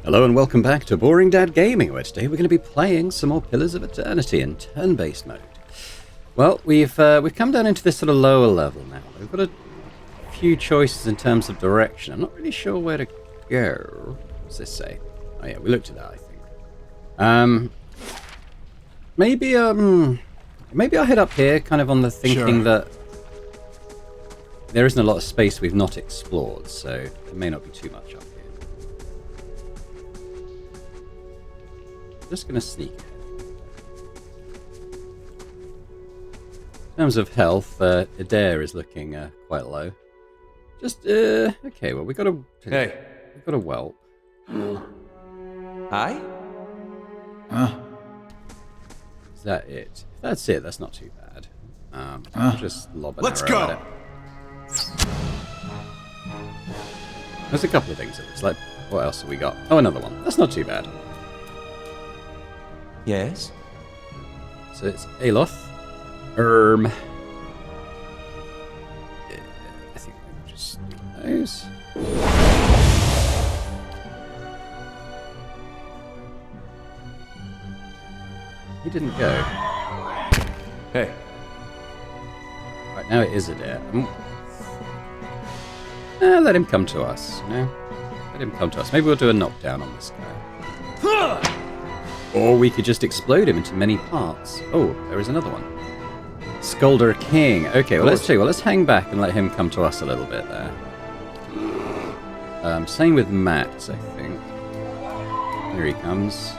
Hello and welcome back to Boring Dad Gaming, where today we're going to be playing some more Pillars of Eternity in turn-based mode. Well, we've come down into this sort of lower level now. We've got a few choices in terms of direction. I'm not really sure where to go. What's this say? Oh yeah, we looked at that, I think. Maybe I'll head up here, kind of on the thinking that there isn't a lot of space we've not explored, so there may not be too much up here. Just going to sneak ahead. In terms of health, Adair is looking quite low. Just, okay, well, we've got a whelp. Hi? Is that it? If that's it, that's not too bad. I'll just lob an Let's arrow go. at it. There's a couple of things it looks like. What else have we got? Oh, another one. That's not too bad. Yes? So it's Aloth. Yeah, I think we'll just do those. He didn't go. Hey. Right, now it is Adair. Let him come to us, you know? Let him come to us. Maybe we'll do a knockdown on this guy. Or we could just explode him into many parts. Oh, there is another one. Skolder King. Okay, well, let's let's hang back and let him come to us a little bit there. Same with Max, I think. Here he comes.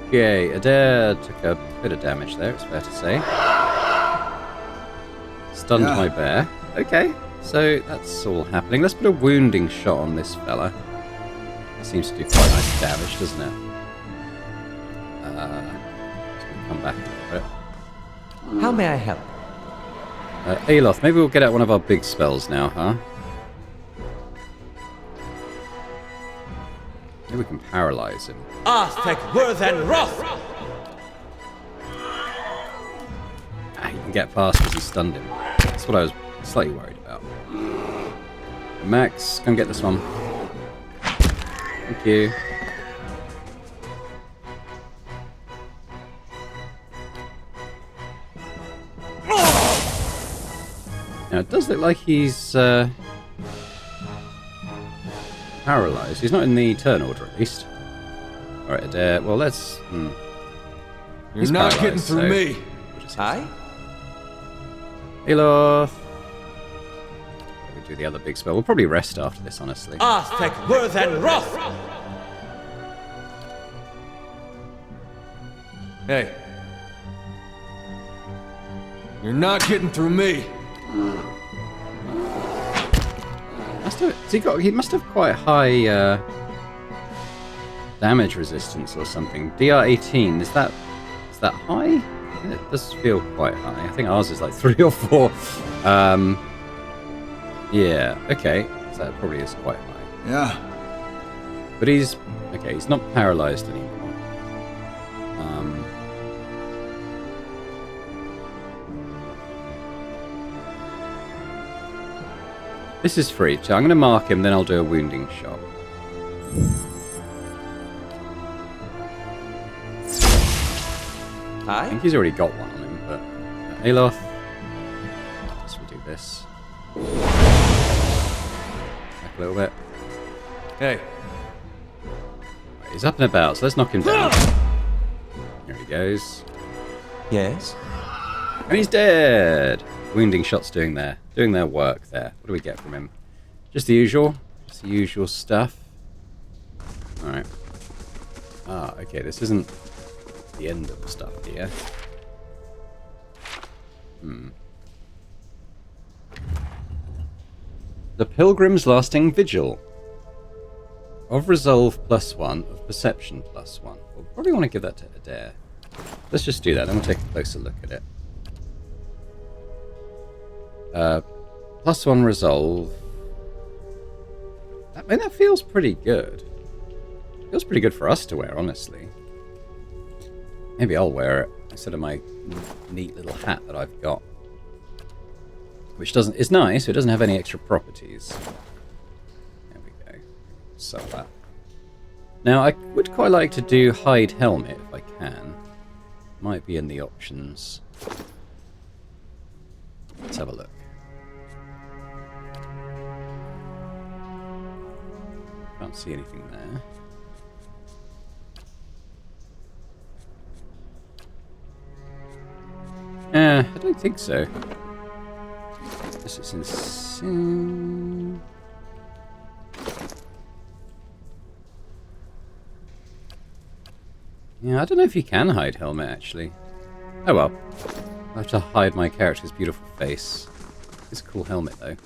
Okay, Adair took a bit of damage there, it's fair to say. Stunned my bear. Okay, so that's all happening. Let's put a wounding shot on this fella. That seems to do quite nice damage, doesn't it? Let's come back a little bit. How may I help? Aloth, maybe we'll get out one of our big spells now, huh? Maybe we can paralyze him. Aztec worth and wrath! He can get past because he stunned him. That's what I was slightly worried about. Max, come get this one. Thank you. Now, it does look like he's paralyzed. He's not in the turn order, at least. Alright, well, let's... You're not getting through me. Hi? Aloth. We do the other big spell. We'll probably rest after this, honestly. Aztec worth and wrath! Hey. You're not getting through me. He must have quite high damage resistance or something. DR18, is that high? It does feel quite high. I think ours is like 3 or 4. Yeah, okay. So that probably is quite high. Yeah. But he's not paralyzed anymore. This is free, so I'm going to mark him, then I'll do a wounding shot. I Hi? think he's already got one on him, but... Aloth. Guess we'll do this. Back a little bit. Hey. Right, he's up and about, so let's knock him down. There he goes. Yes? And he's dead! Wounding shots doing their work there. What do we get from him? Just the usual. Just the usual stuff. Alright. Ah, okay, this isn't the end of the stuff here. The Pilgrim's Lasting Vigil. Of Resolve +1, of Perception +1. We'll probably want to give that to Adair. Let's just do that, then we'll take a closer look at it. +1 resolve. I mean, that feels pretty good. Feels pretty good for us to wear, honestly. Maybe I'll wear it instead of my neat little hat that I've got. Which is nice, but it doesn't have any extra properties. There we go. sell that. Now, I would quite like to do hide helmet if I can. Might be in the options. Let's have a look. Can't see anything there. I don't think so. This is insane. Yeah, I don't know if you can hide helmet, actually. Oh well. I'll have to hide my character's beautiful face. It's a cool helmet, though.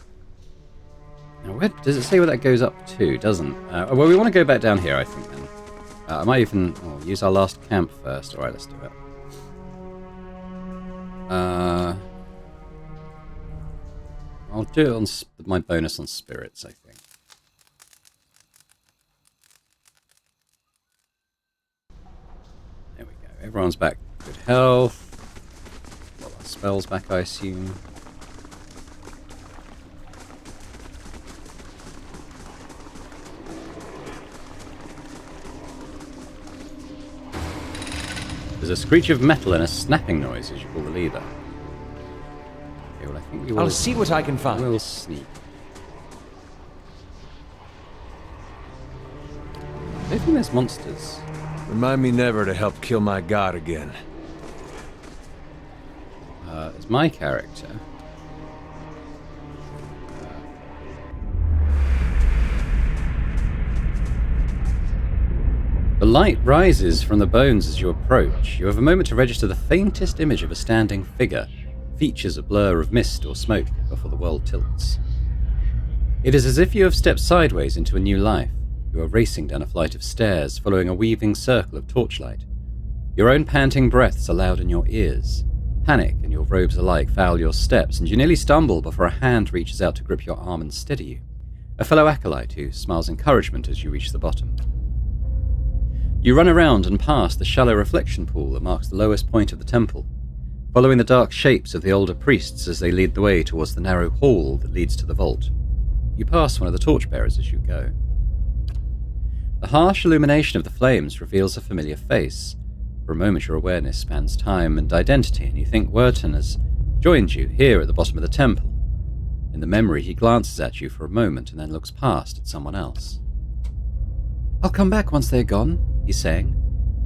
Now, where does it say where that goes up to? It doesn't. Well, we want to go back down here, I think, then. I might even use our last camp first. Alright, let's do it. I'll do it on my bonus on spirits, I think. There we go. Everyone's back. Good health. Got our spells back, I assume. There's a screech of metal and a snapping noise as you pull the lever. Okay, well, I think we will. I'll see what I can find. We'll sneak. I don't think there's monsters. Remind me never to help kill my god again. It's my character. The light rises from the bones as you approach. You have a moment to register the faintest image of a standing figure, features a blur of mist or smoke before the world tilts. It is as if you have stepped sideways into a new life. You are racing down a flight of stairs, following a weaving circle of torchlight. Your own panting breaths are loud in your ears. Panic and your robes alike foul your steps, and you nearly stumble before a hand reaches out to grip your arm and steady you. A fellow acolyte who smiles encouragement as you reach the bottom. You run around and past the shallow reflection pool that marks the lowest point of the temple, following the dark shapes of the older priests as they lead the way towards the narrow hall that leads to the vault. You pass one of the torchbearers as you go. The harsh illumination of the flames reveals a familiar face. For a moment your awareness spans time and identity, and you think Werton has joined you here at the bottom of the temple. In the memory he glances at you for a moment and then looks past at someone else. "I'll come back once they're gone," he's saying.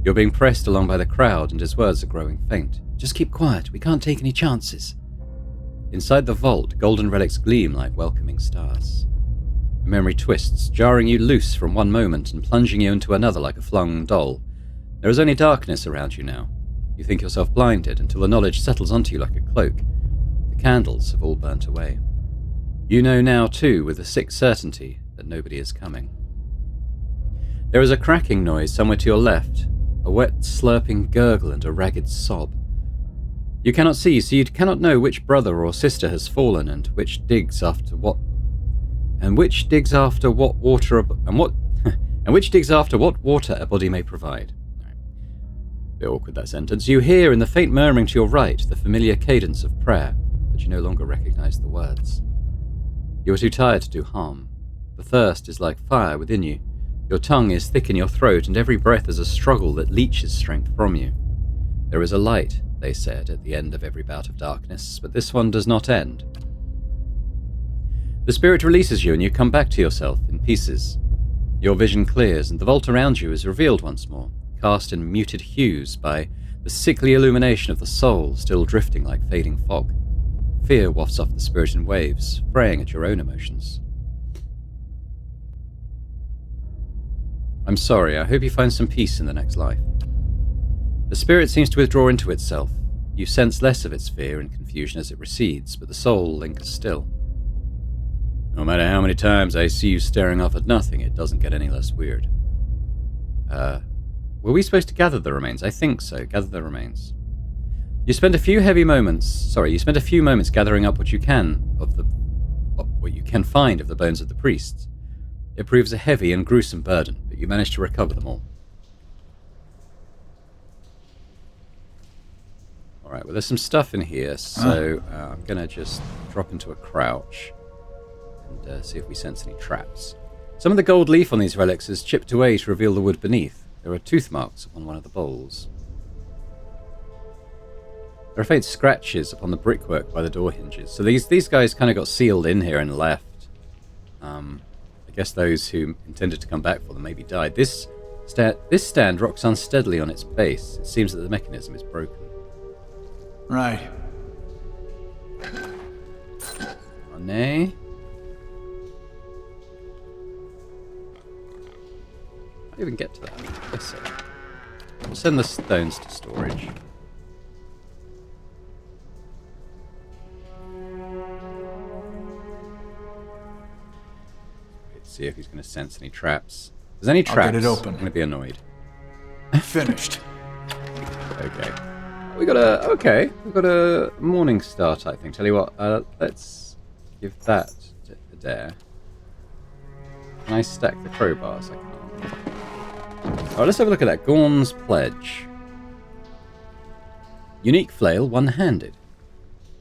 You're being pressed along by the crowd and his words are growing faint. "Just keep quiet, we can't take any chances." Inside the vault, golden relics gleam like welcoming stars. The memory twists, jarring you loose from one moment and plunging you into another like a flung doll. There is only darkness around you now. You think yourself blinded until the knowledge settles onto you like a cloak. The candles have all burnt away. You know now, too, with a sick certainty, that nobody is coming. There is a cracking noise somewhere to your left, a wet, slurping gurgle and a ragged sob. You cannot see, so you cannot know which brother or sister has fallen and which digs after what water a body may provide. Bit awkward, that sentence. You hear in the faint murmuring to your right the familiar cadence of prayer, but you no longer recognize the words. You are too tired to do harm. The thirst is like fire within you. Your tongue is thick in your throat, and every breath is a struggle that leeches strength from you. There is a light, they said, at the end of every bout of darkness, but this one does not end. The spirit releases you, and you come back to yourself in pieces. Your vision clears, and the vault around you is revealed once more, cast in muted hues by the sickly illumination of the soul still drifting like fading fog. Fear wafts off the spirit in waves, fraying at your own emotions. I'm sorry, I hope you find some peace in the next life. The spirit seems to withdraw into itself. You sense less of its fear and confusion as it recedes, but the soul lingers still. No matter how many times I see you staring off at nothing, it doesn't get any less weird. Were we supposed to gather the remains? I think so. Gather the remains. You spend a few moments gathering up what you can find of the bones of the priests. It proves a heavy and gruesome burden, but you manage to recover them all. Alright, well there's some stuff in here, so I'm going to just drop into a crouch and see if we sense any traps. Some of the gold leaf on these relics is chipped away to reveal the wood beneath. There are tooth marks upon one of the bowls. There are faint scratches upon the brickwork by the door hinges. So these guys kind of got sealed in here and left. I guess those who intended to come back for them maybe died. This stand rocks unsteadily on its base. It seems that the mechanism is broken. Right. Oh, nay. How do you even get to that? Yes, sir. We'll send the stones to storage. Let's see if he's going to sense any traps. If there's any traps, I'll get it open. I'm going to be annoyed. Finished. Okay. We've got a morning star type thing. Tell you what, let's give that to Adair. Can I stack the crowbars? I can't. Alright, let's have a look at that. Gorn's Pledge. Unique flail, one-handed.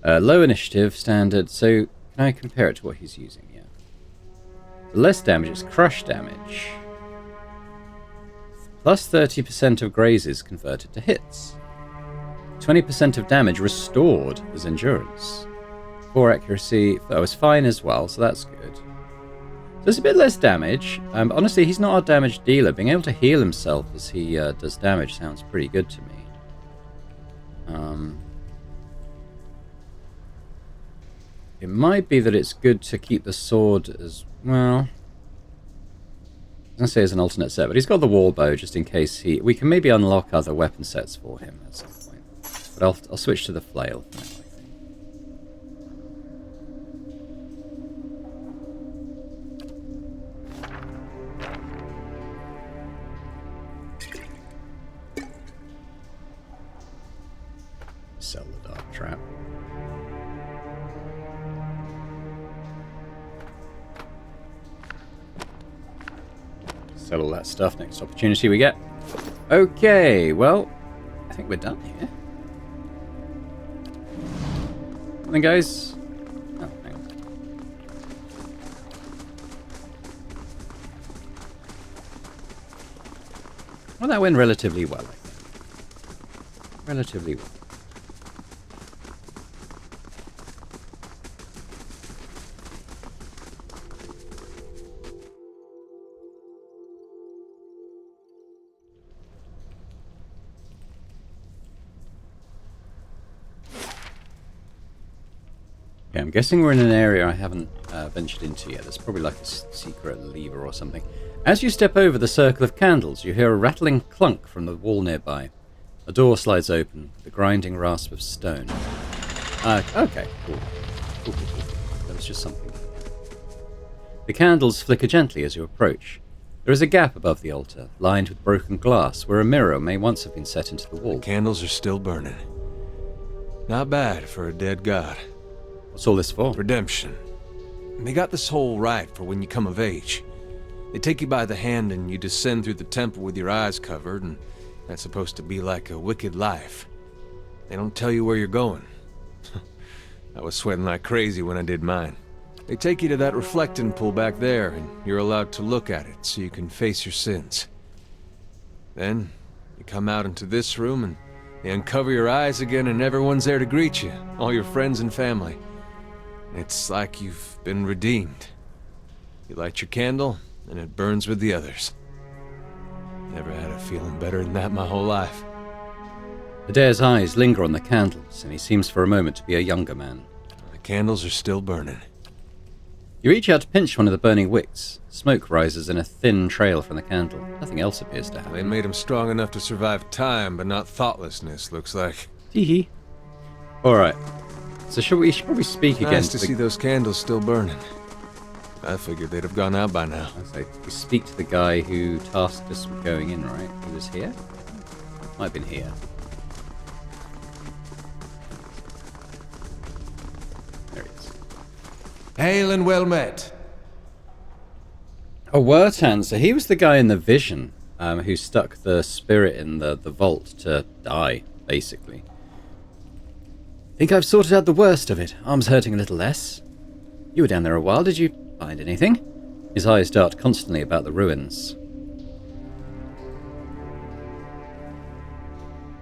Low initiative, standard. So, can I compare it to what he's using? Yeah. The less damage, it's crush damage. Plus 30% of grazes converted to hits. 20% of damage restored as endurance. 4 accuracy, that was fine as well, so that's good. So it's a bit less damage. But honestly, he's not our damage dealer. Being able to heal himself as he does damage sounds pretty good to me. It might be that it's good to keep the sword as well. I was going to say as an alternate set, but he's got the wall bow just in case we can maybe unlock other weapon sets for him at some point. But I'll switch to the flail for now, I think. Sell the dark trap. Sell all that stuff next opportunity we get. Okay, well, I think we're done here. Then, guys. Oh, hang on. Well, that went relatively well, I think. Relatively well. Okay, I'm guessing we're in an area I haven't ventured into yet. There's probably like a secret lever or something. As you step over the circle of candles, you hear a rattling clunk from the wall nearby. A door slides open, with the grinding rasp of stone. Okay, cool. Cool. That was just something. The candles flicker gently as you approach. There is a gap above the altar, lined with broken glass, where a mirror may once have been set into the wall. The candles are still burning. Not bad for a dead god. What's all this for? Redemption. They got this whole right for when you come of age. They take you by the hand and you descend through the temple with your eyes covered, and that's supposed to be like a wicked life. They don't tell you where you're going. I was sweating like crazy when I did mine. They take you to that reflecting pool back there, and you're allowed to look at it so you can face your sins. Then, you come out into this room and they uncover your eyes again and everyone's there to greet you, all your friends and family. It's like you've been redeemed. You light your candle, and it burns with the others. Never had a feeling better than that my whole life. Adair's eyes linger on the candles, and he seems for a moment to be a younger man. The candles are still burning. You reach out to pinch one of the burning wicks. Smoke rises in a thin trail from the candle. Nothing else appears to They happen. made him strong enough to survive time, but not thoughtlessness, looks like. Hee. Alright. So we should probably speak again. Nice to see those candles still burning. I figured they'd have gone out by now. We speak to the guy who tasked us with going in, right? He was here? Might have been here. There he is. Hail and well met. Oh, Wertan. So he was the guy in the vision who stuck the spirit in the vault to die, basically. Think I've sorted out the worst of it. Arm's hurting a little less. You were down there a while. Did you find anything? His eyes dart constantly about the ruins.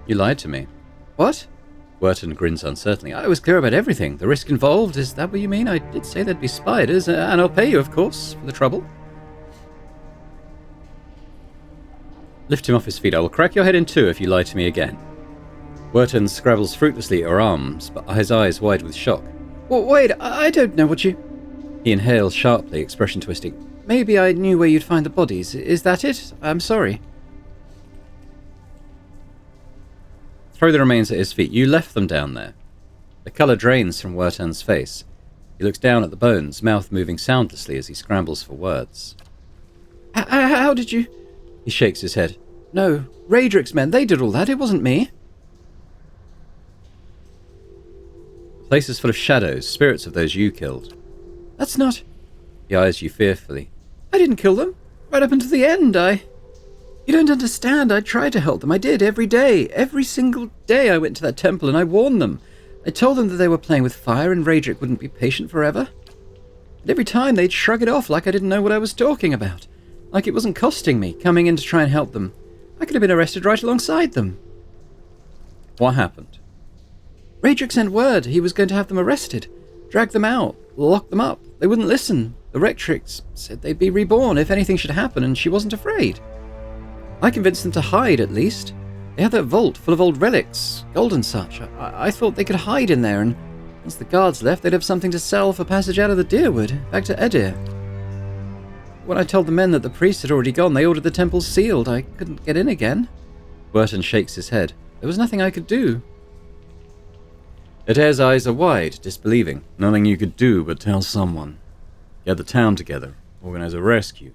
You lied to me. What? Werton grins uncertainly. I was clear about everything. The risk involved, is that what you mean? I did say there'd be spiders, and I'll pay you, of course, for the trouble. Lift him off his feet. I will crack your head in two if you lie to me again. Werton scrabbles fruitlessly at her arms, but his eyes wide with shock. Well, wait, I don't know what you... He inhales sharply, expression twisting. Maybe I knew where you'd find the bodies. Is that it? I'm sorry. Throw the remains at his feet. You left them down there. The colour drains from Wertan's face. He looks down at the bones, mouth moving soundlessly as he scrambles for words. How did you... He shakes his head. No, Raedric's men, they did all that. It wasn't me. The place is full of shadows, spirits of those you killed. That's not... He eyes you fearfully. I didn't kill them. Right up until the end, You don't understand. I tried to help them. I did, every day. Every single day I went to that temple and I warned them. I told them that they were playing with fire and Raedric wouldn't be patient forever. And every time they'd shrug it off like I didn't know what I was talking about. Like it wasn't costing me, coming in to try and help them. I could have been arrested right alongside them. What happened? Raedric sent word he was going to have them arrested. Drag them out. Lock them up. They wouldn't listen. The Rectrix said they'd be reborn if anything should happen, and she wasn't afraid. I convinced them to hide, at least. They had that vault full of old relics, gold and such. I thought they could hide in there, and once the guards left, they'd have something to sell for passage out of the Deerwood, back to Edir. When I told the men that the priest had already gone, they ordered the temple sealed. I couldn't get in again. Werton shakes his head. There was nothing I could do. Edir's eyes are wide, disbelieving. Nothing you could do but tell someone. Get the town together, organize a rescue.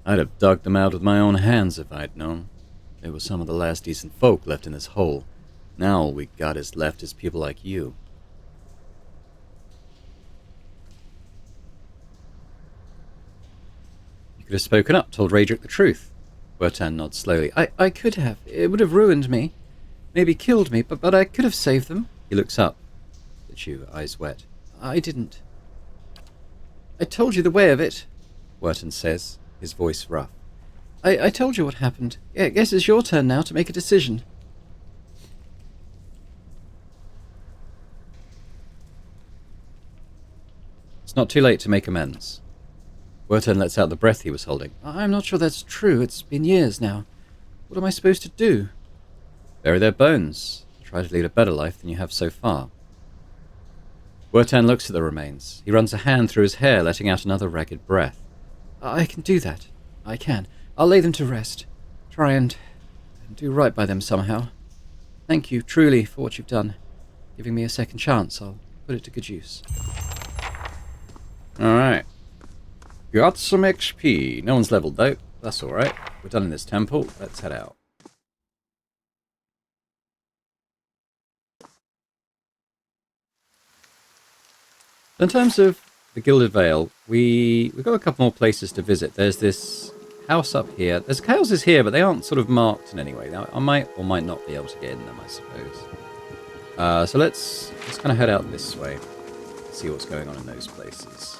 I'd have dug them out with my own hands if I'd known. They were some of the last decent folk left in this hole. Now all we got is left is people like you. You could have spoken up, told Raedric the truth. Wertan nods slowly. I could have. It would have ruined me. Maybe killed me, but I could have saved them. He looks up at you, eyes wet. I didn't. I told you the way of it, Werton says, his voice rough. I told you what happened. I guess it's your turn now to make a decision. It's not too late to make amends. Werton lets out the breath he was holding. I'm not sure that's true. It's been years now. What am I supposed to do? Bury their bones. Try to lead a better life than you have so far. Wertan looks at the remains. He runs a hand through his hair, letting out another ragged breath. I can do that. I can. I'll lay them to rest. Try and do right by them somehow. Thank you, truly, for what you've done. Giving me a second chance. I'll put it to good use. Alright. Got some XP. No one's leveled, though. That's alright. We're done in this temple. Let's head out. In terms of the Gilded Vale, we've got a couple more places to visit. There's this house up here. There's houses here, but they aren't sort of marked in any way. Now, I might or might not be able to get in them, I suppose. So let's kind of head out this way. See what's going on in those places.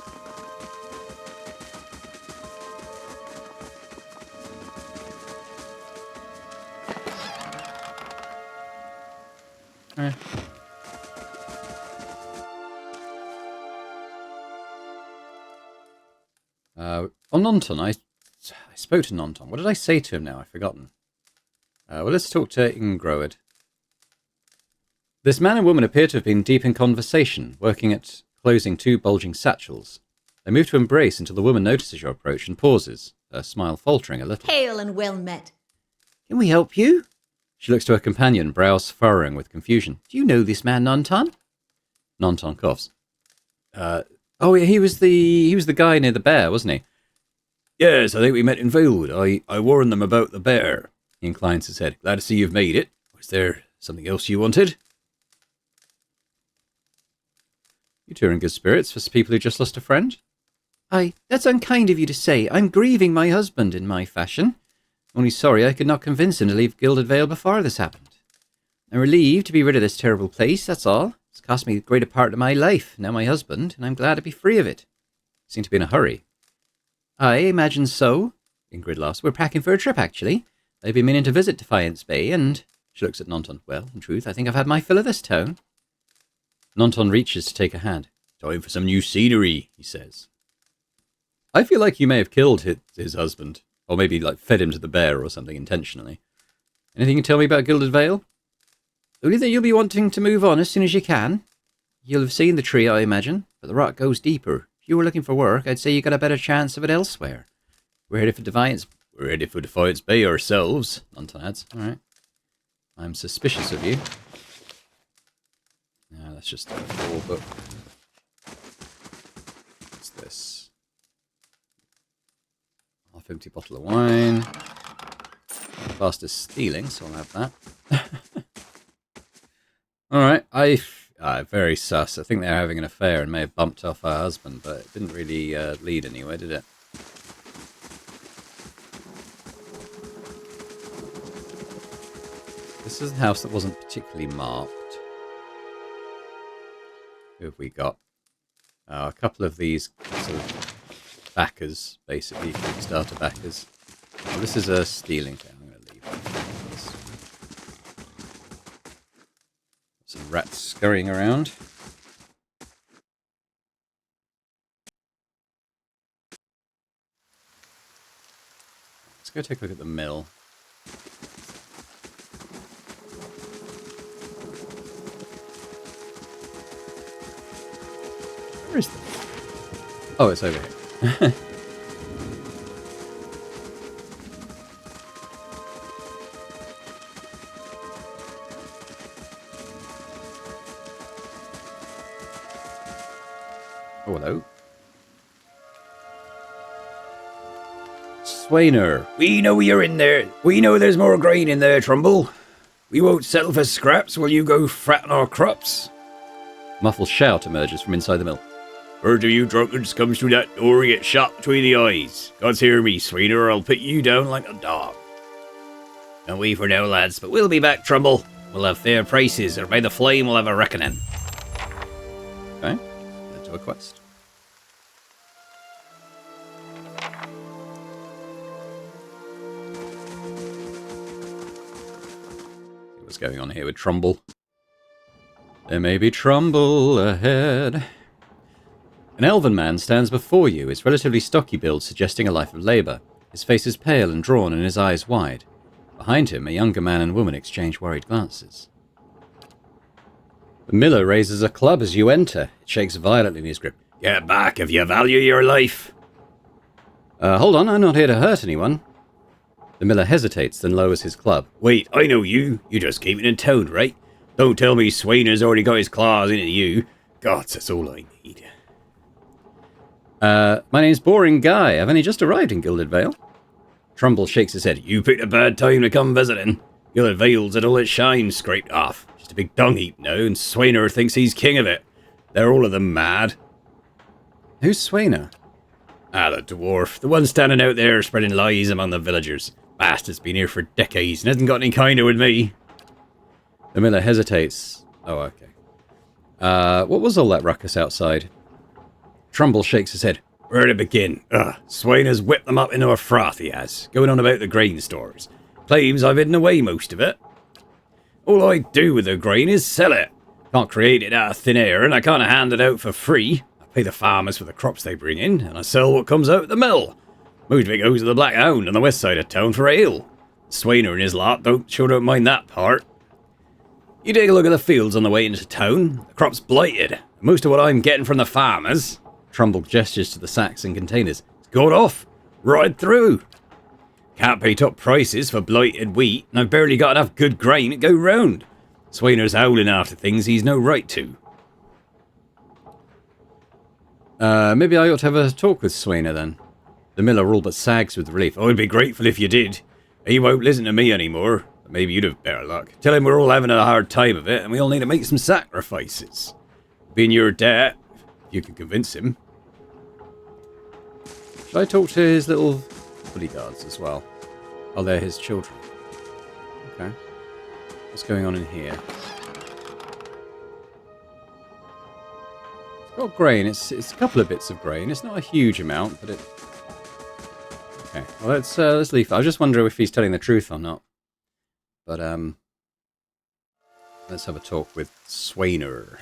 On Nonton, I spoke to Nonton. What did I say to him now? I've forgotten. Well, let's talk to Ingroed. This man and woman appear to have been deep in conversation, working at closing two bulging satchels. They move to embrace until the woman notices your approach and pauses, her smile faltering a little. Hail and well met. Can we help you? She looks to her companion, brows furrowing with confusion. Do you know this man, Nonton? Nonton coughs. Oh, he was the guy near the bear, wasn't he? Yes, I think we met in Valewood. I warned them about the bear. He inclines his head. Glad to see you've made it. Was there something else you wanted? You two are in good spirits for people who just lost a friend? That's unkind of you to say. I'm grieving my husband in my fashion. Only sorry I could not convince him to leave Gilded Vale before this happened. I'm relieved to be rid of this terrible place, that's all. It's cost me the greater part of my life, now my husband, and I'm glad to be free of it. You seem to be in a hurry. I imagine so, Ingrid laughs. We're packing for a trip, actually. I've been meaning to visit Defiance Bay, and... She looks at Nonton. Well, in truth, I think I've had my fill of this town. Nonton reaches to take a hand. Time for some new scenery, he says. I feel like you may have killed his husband. Or maybe, like, fed him to the bear or something intentionally. Anything you can tell me about Gilded Vale? Only that you'll be wanting to move on as soon as you can. You'll have seen the tree, I imagine, but the rock goes deeper. If you were looking for work, I'd say you got a better chance of it elsewhere. We're headed for Defiance. We're headed for Defiance Bay ourselves, Nonton adds. All right. I'm suspicious of you. Now let's just do a full book. What's this? Half-empty bottle of wine. Fastest stealing, so I'll have that. Alright, very sus. I think they're having an affair and may have bumped off her husband, but it didn't really lead anywhere, did it? This is a house that wasn't particularly marked. Who have we got? A couple of these sort of backers, basically, Kickstarter backers. Well, this is a stealing thing. I'm going to leave this. Some rats scurrying around. Let's go take a look at the mill. Where is this? Oh, it's over here. Oh, hello. Swainer. We know you're in there. We know there's more grain in there, Trumbull. We won't settle for scraps while you go fratting our crops. Muffled shout emerges from inside the mill. Word of you drunkards comes through that door, you get shot between the eyes. God's hear me, Swainer, or I'll put you down like a dog. Don't wait for now, lads, but we'll be back, Trumbull. We'll have fair prices, or by the flame we'll have a reckoning. Okay, led to a quest. See what's going on here with Trumbull. There may be trouble ahead. An elven man stands before you, his relatively stocky build suggesting a life of labour. His face is pale and drawn and his eyes wide. Behind him, a younger man and woman exchange worried glances. The miller raises a club as you enter. It shakes violently in his grip. Get back if you value your life. Hold on, I'm not here to hurt anyone. The miller hesitates, then lowers his club. Wait, I know you. You just came in town, right? Don't tell me Swainer's already got his claws into you. Gods, that's all I need. My name's Boring Guy. I've only just arrived in Gilded Vale. Trumbull shakes his head. You picked a bad time to come visiting. Gilded Vale's had all its shine scraped off. Just a big dung heap now, and Swainer thinks he's king of it. They're all of them mad. Who's Swainer? Ah, the dwarf. The one standing out there spreading lies among the villagers. Bastard's been here for decades and hasn't got any kinder with me. The miller hesitates. Oh, okay. What was all that ruckus outside? Trumbull shakes his head. Where to begin? Swainer's whipped them up into a froth, he has. Going on about the grain stores. Claims I've hidden away most of it. All I do with the grain is sell it. Can't create it out of thin air, and I can't hand it out for free. I pay the farmers for the crops they bring in, and I sell what comes out of the mill. Most of it goes to the Black Hound on the west side of town for ale. Swainer and his lot don't mind that part. You take a look at the fields on the way into town. The crop's blighted. Most of what I'm getting from the farmers... Trumbull gestures to the sacks and containers. It's got off. Rotted through. Can't pay top prices for blighted wheat, and I've barely got enough good grain to go round. Swainer's howling after things he's no right to. Maybe I ought to have a talk with Swainer then. The miller all but sags with relief. I'd be grateful if you did. He won't listen to me anymore. But maybe you'd have better luck. Tell him we're all having a hard time of it, and we all need to make some sacrifices. Being your debt, you can convince him. Should I talk to his little bodyguards as well? Oh, they're his children. Okay. What's going on in here? It's got grain. It's a couple of bits of grain. It's not a huge amount, but Okay, well let's leave. I was just wondering if he's telling the truth or not. But let's have a talk with Swainer.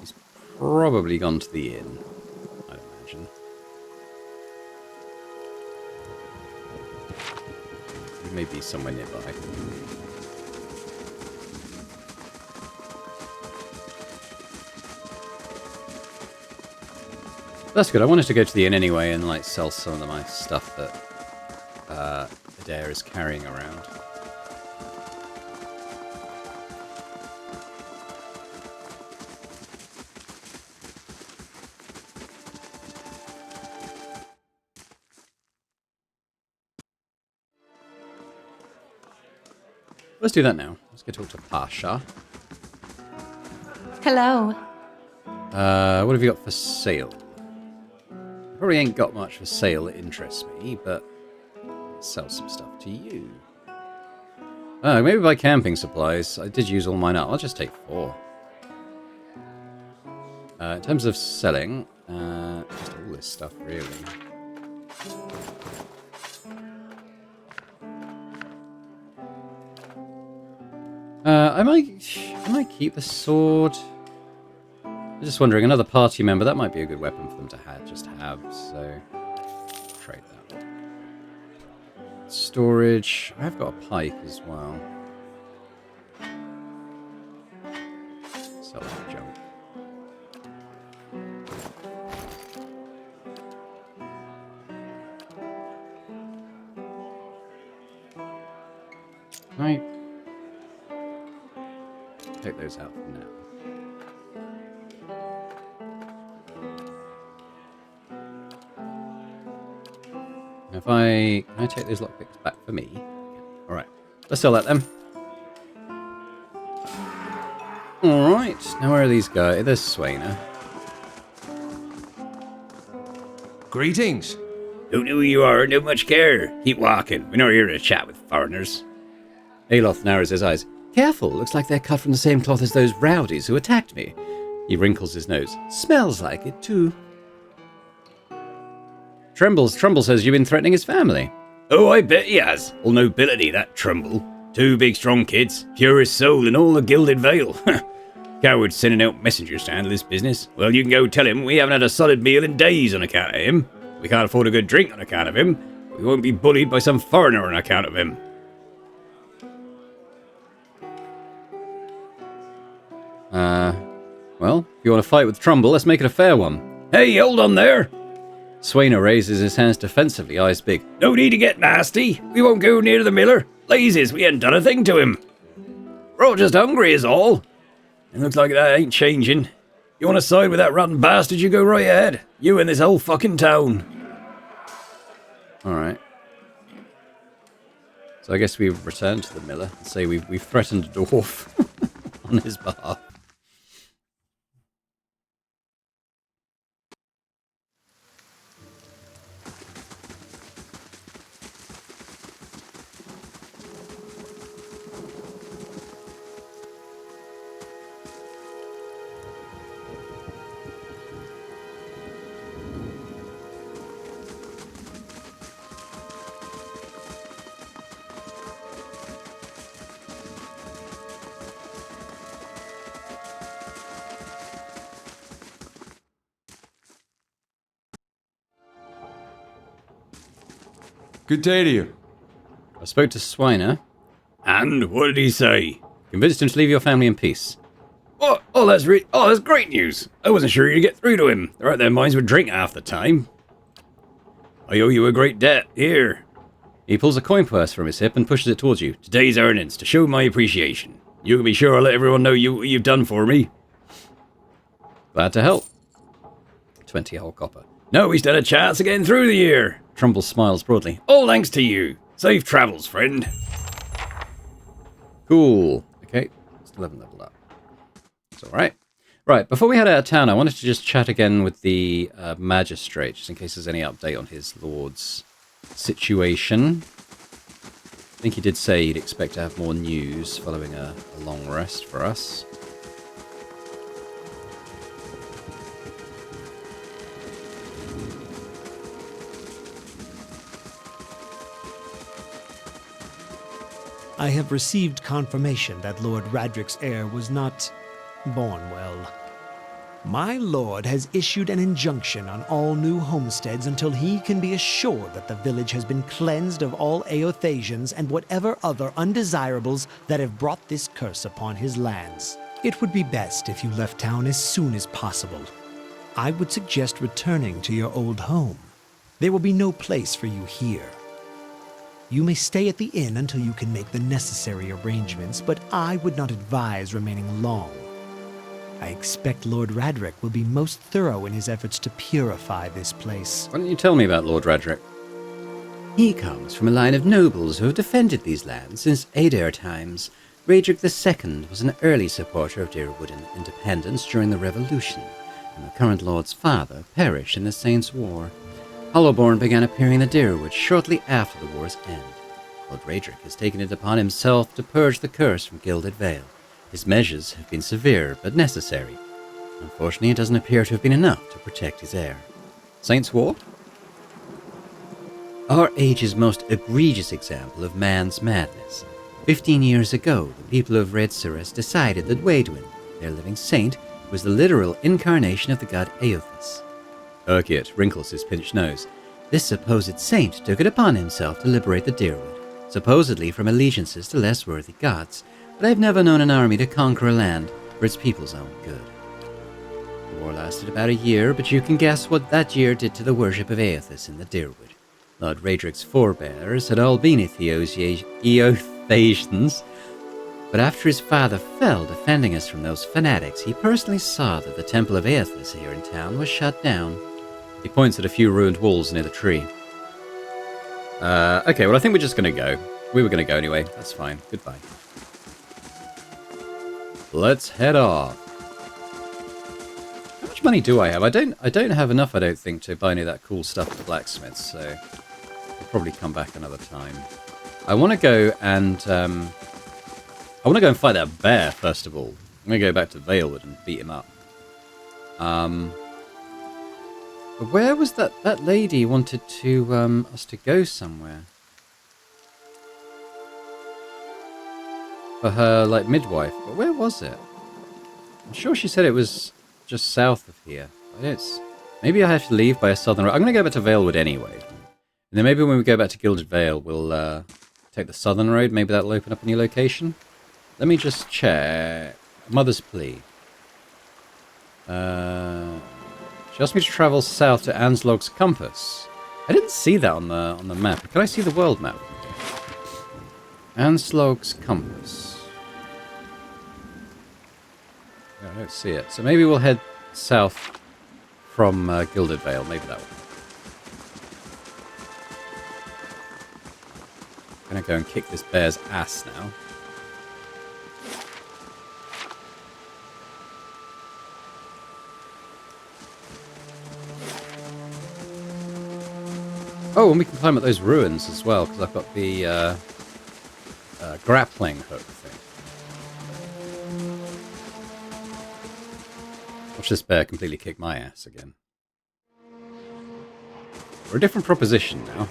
He's probably gone to the inn, I'd imagine. He may be somewhere nearby. That's good. I wanted to go to the inn anyway and like sell some of my stuff that Adair is carrying around. Let's do that now. Let's go talk to Pasha. Hello. What have you got for sale? Probably ain't got much for sale that interests me, but let's sell some stuff to you. Oh, maybe buy camping supplies. I did use all mine up. I'll just take 4. In terms of selling, just all this stuff, really. I might keep the sword. I'm just wondering, another party member, that might be a good weapon for them to have, so trade that one. Storage, I have got a pike as well. Sell that junk. Right. Take those out for now. Can I take those lockpicks back for me? Alright, let's sell that then. Alright, now where are these guys? There's Swainer. Greetings. Don't know who you are, don't much care. Keep walking. We're not here to chat with foreigners. Aloth narrows his eyes. Careful, looks like they're cut from the same cloth as those rowdies who attacked me. He wrinkles his nose. Smells like it, too. Trumbull says you've been threatening his family. Oh, I bet he has. All nobility, that Trumbull. 2 big strong kids, purest soul in all the Gilded Vale. Coward sending out messengers to handle this business. Well, you can go tell him we haven't had a solid meal in days on account of him. We can't afford a good drink on account of him. We won't be bullied by some foreigner on account of him. Well, if you want to fight with Trumbull, let's make it a fair one. Hey, hold on there. Swainer raises his hands defensively, eyes big. No need to get nasty. We won't go near the miller. Blazes, we ain't done a thing to him. We're all just hungry is all. It looks like that ain't changing. You want to side with that rotten bastard, you go right ahead. You and this whole fucking town. Alright. So I guess we return to the miller and say we've threatened a dwarf on his behalf. Good day to you. I spoke to Swainer. And what did he say? Convinced him to leave your family in peace. What? Oh, that's great news. I wasn't sure you'd get through to him. They're out their minds would drink half the time. I owe you a great debt. Here. He pulls a coin purse from his hip and pushes it towards you. Today's earnings to show my appreciation. You can be sure I'll let everyone know what you've done for me. Glad to help. 20 whole copper. No, we stood a chance of getting through the year. Trumbull smiles broadly. All thanks to you. Safe travels, friend. Cool. Okay, still haven't leveled up. It's alright. Right, before we head out of town, I wanted to just chat again with the magistrate, just in case there's any update on his lord's situation. I think he did say he'd expect to have more news following a long rest for us. I have received confirmation that Lord Radric's heir was not born well. My lord has issued an injunction on all new homesteads until he can be assured that the village has been cleansed of all Aothasians and whatever other undesirables that have brought this curse upon his lands. It would be best if you left town as soon as possible. I would suggest returning to your old home. There will be no place for you here. You may stay at the inn until you can make the necessary arrangements, but I would not advise remaining long. I expect Lord Radric will be most thorough in his efforts to purify this place. Why don't you tell me about Lord Radric? He comes from a line of nobles who have defended these lands since Adair times. Radric II was an early supporter of Deerwood independence during the Revolution, and the current Lord's father perished in the Saints' War. Hollowborn began appearing in the Deerwood shortly after the war's end. Lord Radric has taken it upon himself to purge the curse from Gilded Vale. His measures have been severe, but necessary. Unfortunately, it doesn't appear to have been enough to protect his heir. Saints' War? Our age's most egregious example of man's madness. 15 years ago, the people of Red Suras decided that Waedwin, their living saint, was the literal incarnation of the god Aothas. Urquhart wrinkles his pinched nose. This supposed saint took it upon himself to liberate the Deerwood, supposedly from allegiances to less worthy gods, but I've never known an army to conquer a land for its people's own good. The war lasted about a year, but you can guess what that year did to the worship of Aothas in the Deerwood. Lord Radric's forebears had all been Eothasians, but after his father fell defending us from those fanatics, he personally saw that the Temple of Aothas here in town was shut down. He points at a few ruined walls near the tree. Okay, well I think we're just going to go. We were going to go anyway. That's fine. Goodbye. Let's head off. How much money do I have? I don't have enough, I don't think, to buy any of that cool stuff at the blacksmith, so I'll probably come back another time. I want to go and fight that bear first of all. I'm gonna go back to Valewood and beat him up. But where was that lady wanted to us to go somewhere? For her, like, midwife. But where was it? I'm sure she said it was just south of here. Maybe I have to leave by a southern road. I'm going to go back to Valewood anyway. And then maybe when we go back to Gilded Vale, we'll take the southern road. Maybe that'll open up a new location. Let me just check. Mother's Plea. She asked me to travel south to Anslog's Compass. I didn't see that on the map. Can I see the world map? Anslog's Compass. I don't see it. So maybe we'll head south from Gilded Vale. Maybe that one. I'm gonna go and kick this bear's ass now. Oh, and we can climb up those ruins as well, because I've got the grappling hook thing. Watch this bear completely kick my ass again. We're a different proposition now.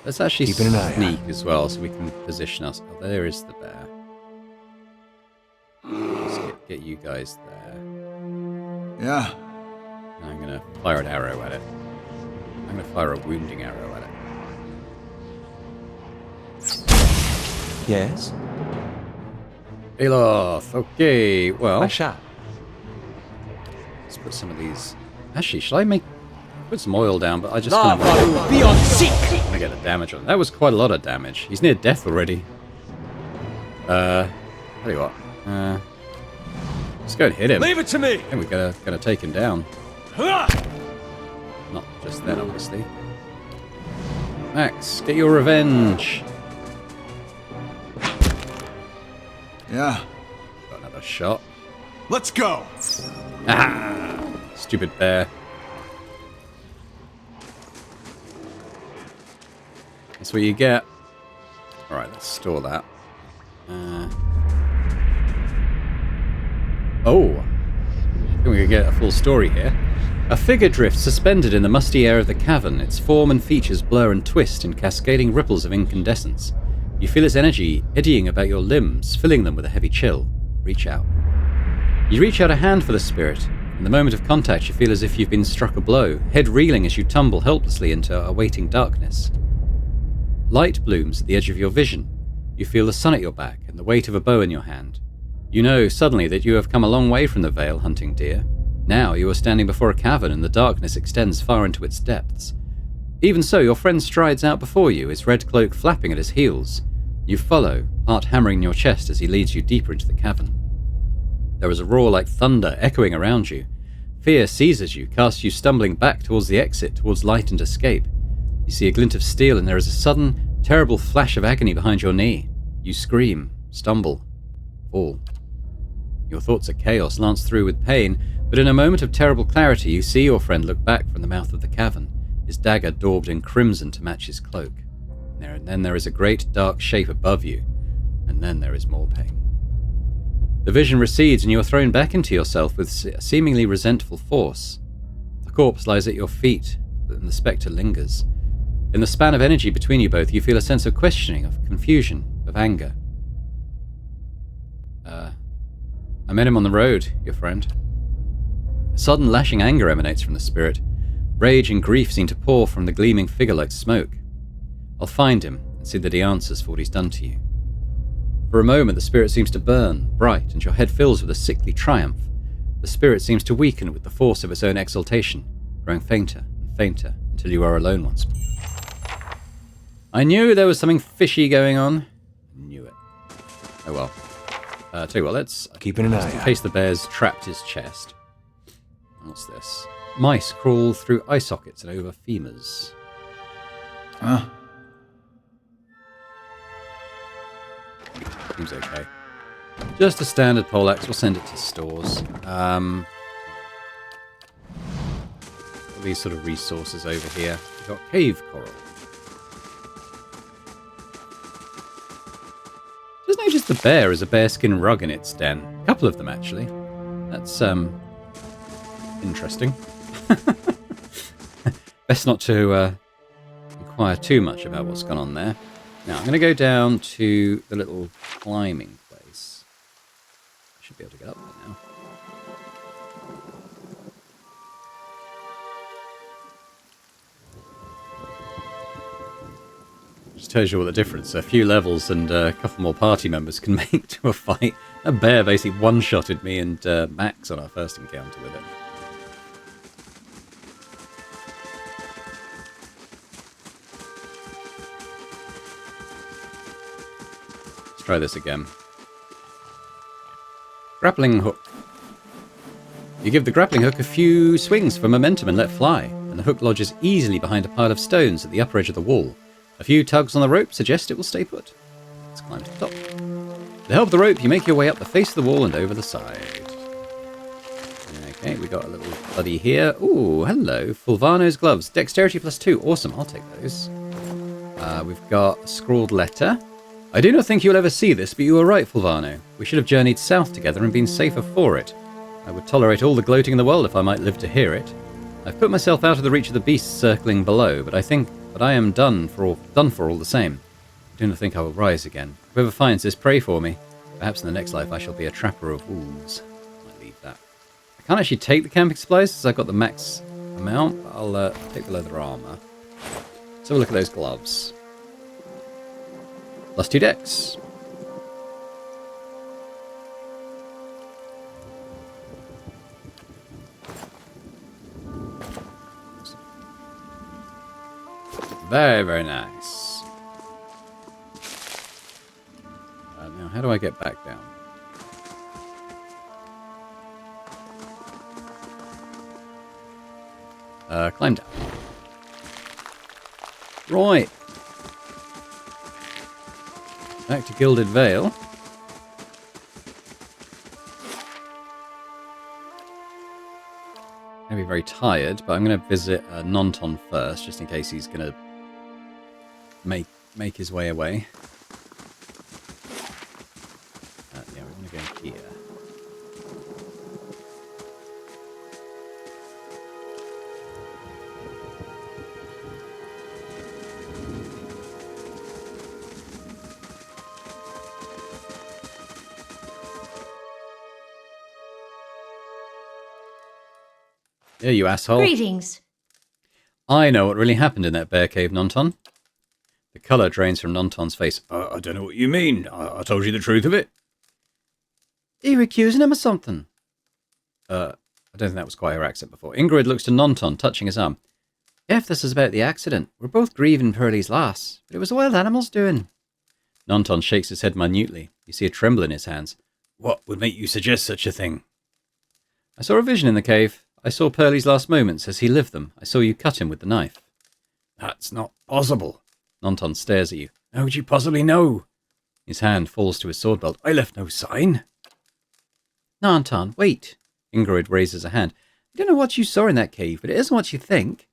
Let's actually sneak as well, so we can position us. Oh, there is the bear. Let's get you guys there. Yeah. I'm gonna fire an arrow at it. I'm gonna fire a wounding arrow at it. Yes? Aloth, okay, well... I shall. Let's put some of these... Actually, should I put some oil down, but I just Lava want beyond seek! to get the damage on. That was quite a lot of damage. He's near death already. Tell you what. Let's go and hit him. Leave it to me! I think we're gonna take him down. Not just then, obviously. Max, get your revenge. Yeah. Got another shot. Let's go. Ah, stupid bear. That's what you get. Alright, let's store that. Oh! I think we can get a full story here. A figure drifts suspended in the musty air of the cavern. Its form and features blur and twist in cascading ripples of incandescence. You feel its energy eddying about your limbs, filling them with a heavy chill. Reach out. You reach out a hand for the spirit. In the moment of contact, you feel as if you've been struck a blow, head reeling as you tumble helplessly into awaiting darkness. Light blooms at the edge of your vision. You feel the sun at your back and the weight of a bow in your hand. You know suddenly that you have come a long way from the vale hunting deer. Now you are standing before a cavern and the darkness extends far into its depths. Even so, your friend strides out before you, his red cloak flapping at his heels. You follow, heart hammering in your chest as he leads you deeper into the cavern. There is a roar like thunder echoing around you. Fear seizes you, casts you stumbling back towards the exit, towards light and escape. You see a glint of steel and there is a sudden, terrible flash of agony behind your knee. You scream, stumble, fall. Your thoughts of chaos lance through with pain, but in a moment of terrible clarity you see your friend look back from the mouth of the cavern, his dagger daubed in crimson to match his cloak. And then there is a great dark shape above you, and then there is more pain. The vision recedes and you are thrown back into yourself with seemingly resentful force. The corpse lies at your feet, and the spectre lingers. In the span of energy between you both, you feel a sense of questioning, of confusion, of anger. I met him on the road, your friend. A sudden lashing anger emanates from the spirit. Rage and grief seem to pour from the gleaming figure like smoke. I'll find him and see that he answers for what he's done to you. For a moment, the spirit seems to burn, bright, and your head fills with a sickly triumph. The spirit seems to weaken with the force of its own exaltation, growing fainter and fainter until you are alone once more. I knew there was something fishy going on. Knew it. Oh well. Tell you what, let's Keeping an eye in out. case the bear's trapped his chest. What's this? Mice crawl through eye sockets and over femurs. Huh? Seems okay. Just a standard poleaxe. We'll send it to stores. All these sort of resources over here. We've got cave coral. Just noticed the bear has a bearskin rug in its den. A couple of them, actually. That's, interesting. Best not to inquire too much about what's gone on there. Now, I'm going to go down to the little climbing place. I should be able to get up there now. Just tells you what the difference a few levels and a couple more party members can make to a fight. That bear basically one-shotted me and Max on our first encounter with it. Let's try this again. Grappling hook. You give the grappling hook a few swings for momentum and let fly, and the hook lodges easily behind a pile of stones at the upper edge of the wall. A few tugs on the rope suggest it will stay put. Let's climb to the top. With the help of the rope, you make your way up the face of the wall and over the side. Okay, we got a little buddy here. Ooh, hello. Fulvano's gloves. Dexterity +2. Awesome, I'll take those. We've got a scrawled letter. I do not think you'll ever see this, but you were right, Fulvano. We should have journeyed south together and been safer for it. I would tolerate all the gloating in the world if I might live to hear it. I've put myself out of the reach of the beasts circling below, but I am done for all the same. I do not think I will rise again. Whoever finds this, pray for me. Perhaps in the next life I shall be a trapper of wolves. Might leave that. I can't actually take the camping supplies since I've got the max amount. I'll take the leather armor. Let's have a look at those gloves. +2 dex. Very, very nice. Now, how do I get back down? Climb down. Right. Back to Gilded Vale. I'm going to be very tired, but I'm going to visit Nonton first, just in case he's going to make his way away. Yeah, we want to go here. Yeah, you asshole. Greetings. I know what really happened in that bear cave, Nonton. The colour drains from Nonton's face. I don't know what you mean. I told you the truth of it. Are you accusing him of something? I don't think that was quite her accent before. Ingrid looks to Nonton, touching his arm. If this is about the accident, we're both grieving Pearlie's loss, but it was the wild animals doing. Nonton shakes his head minutely. You see a tremble in his hands. What would make you suggest such a thing? I saw a vision in the cave. I saw Pearlie's last moments as he lived them. I saw you cut him with the knife. That's not possible. Nonton stares at you. How would you possibly know? His hand falls to his sword belt. I left no sign. Nonton, wait. Ingrid raises a hand. I don't know what you saw in that cave, but it isn't what you think.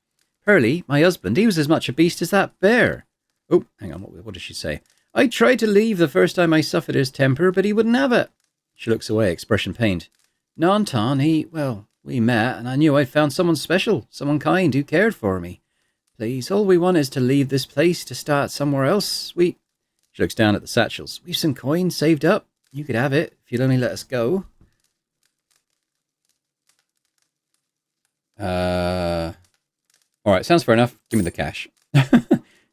Pearlie, my husband, he was as much a beast as that bear. Oh, hang on, what does she say? I tried to leave the first time I suffered his temper, but he wouldn't have it. She looks away, expression pained. Nonton, we met, and I knew I'd found someone special, someone kind who cared for me. Please, all we want is to leave this place to start somewhere else. She looks down at the satchels. We've some coin saved up. You could have it, if you'll only let us go. Alright, sounds fair enough. Give me the cash.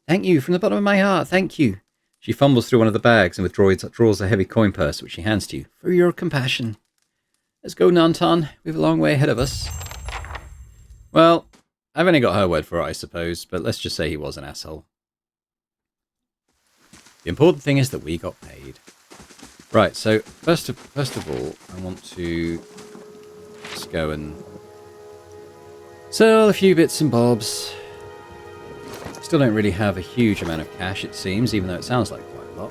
Thank you, from the bottom of my heart, thank you. She fumbles through one of the bags and draws a heavy coin purse, which she hands to you. For your compassion. Let's go, Nonton. We have a long way ahead of us. Well, I've only got her word for it, I suppose, but let's just say he was an asshole. The important thing is that we got paid. Right, so first of all, I want to just go and sell a few bits and bobs. Still don't really have a huge amount of cash, it seems, even though it sounds like quite a lot.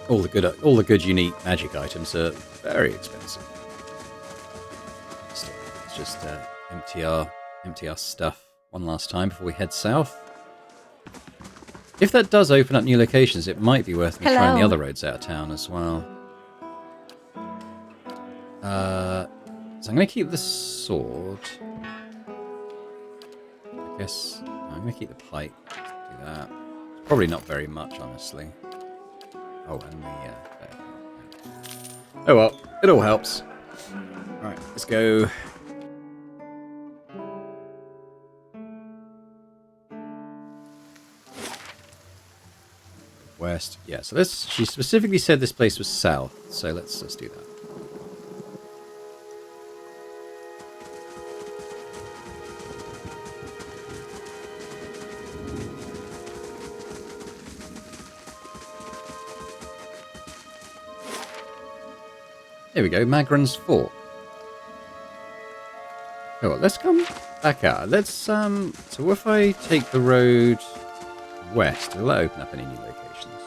All the good unique magic items are very expensive. Still, let's just empty our stuff one last time before we head south. If that does open up new locations, it might be worth me trying the other roads out of town as well. So I'm going to keep the sword. I guess I'm going to keep the pike. Do that. Probably not very much, honestly. Oh, and oh well, it all helps. Alright, let's go. West. Yeah, so this, she specifically said this place was south, so let's do that. There we go, Magran's Fort. Oh, well, let's come back out. Let's, so if I take the road west, will that open up any new locations?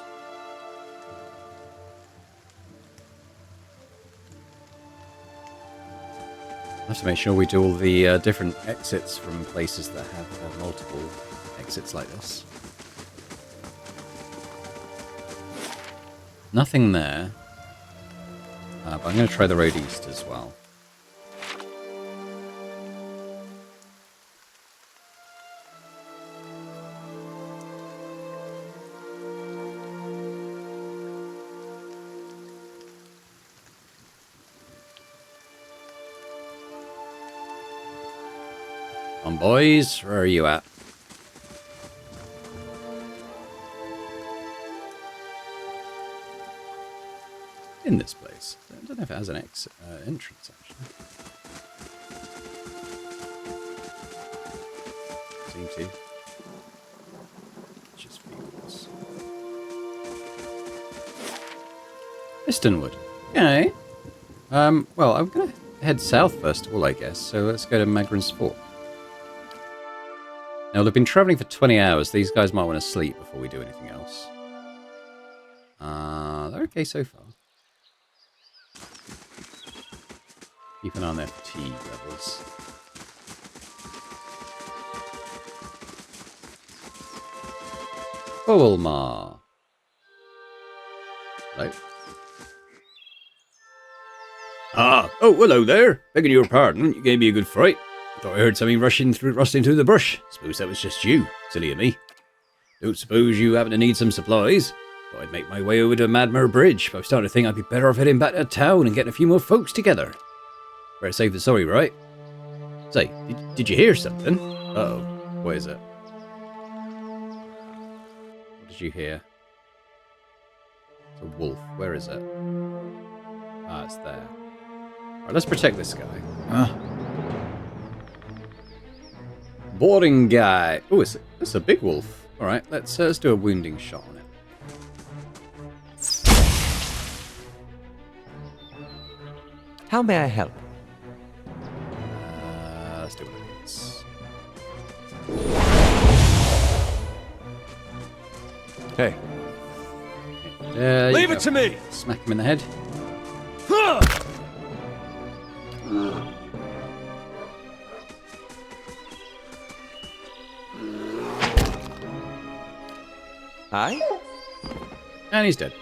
I have to make sure we do all the different exits from places that have multiple exits like this. Nothing there. But I'm going to try the road east as well. Come on, boys, where are you at? In this place. I don't know if it has an entrance, actually. Seem to. Just fields. Pistonwood. Okay. Well, I'm going to head south first of all, I guess. So let's go to Magran's Fort. Now, they've been travelling for 20 hours. These guys might want to sleep before we do anything else. They're okay so far. Keep an eye on their fatigue levels. Bulmar. Hello. Oh, hello there. Begging your pardon, you gave me a good fright. I thought I heard something rustling through the brush. Suppose that was just you. Silly of me. Don't suppose you happen to need some supplies? Thought I'd make my way over to Madmer Bridge, but I'm starting to think I'd be better off heading back to town and getting a few more folks together. Better safe than sorry, right? Say, did you hear something? Uh-oh. What is it? What did you hear? It's a wolf. Where is it? Ah, it's there. Alright, let's protect this guy. Boring guy. Oh, it's a big wolf. Alright, let's do a wounding shot on it. How may I help? Let's do one of these. Hey, Leave it to me! Smack him in the head. Aye? And he's dead.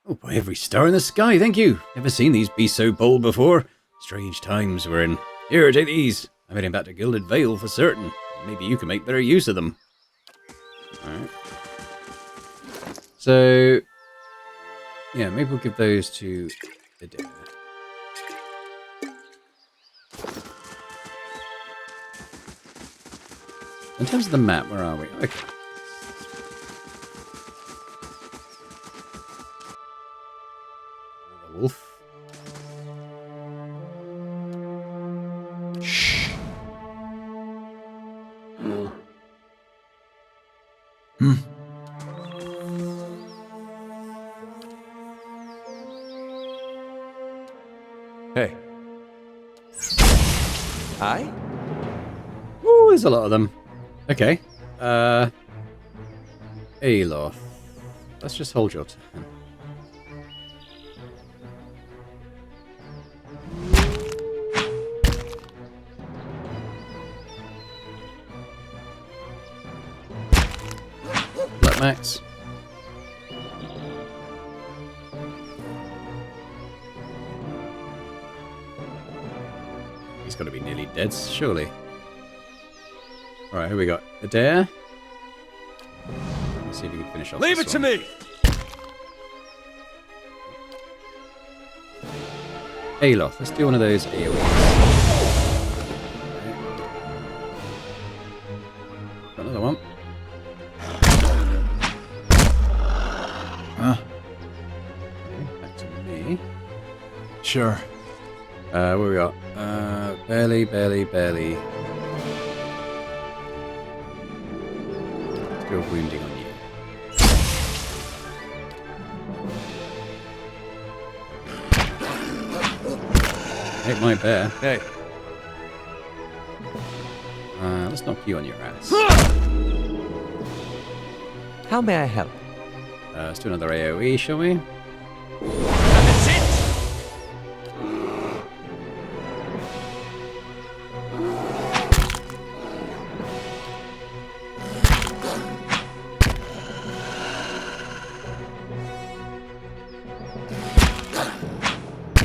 Oh, by every star in the sky, thank you. Never seen these beasts so bold before. Strange times we're in. Here, take these. I'm heading back to Gilded Vale for certain. Maybe you can make better use of them. Alright. So, yeah, maybe we'll give those to the dead. In terms of the map, where are we? Okay. Another wolf. Shh. Hey. Aye? Ooh, there's a lot of them. Okay. Aloth. Let's just hold your turn. Let Max. He's got to be nearly dead, surely. Alright, here we got Adair. Let's see if we can finish off. Leave it this to one. me! Aloth, let's do one of those AoEs. Got another one. Okay, back to me. Sure. What we got? Barely. Let's do a wounding on you. Hit my bear. Hey. Let's knock you on your ass. How may I help? Let's do another AoE, shall we? That's it!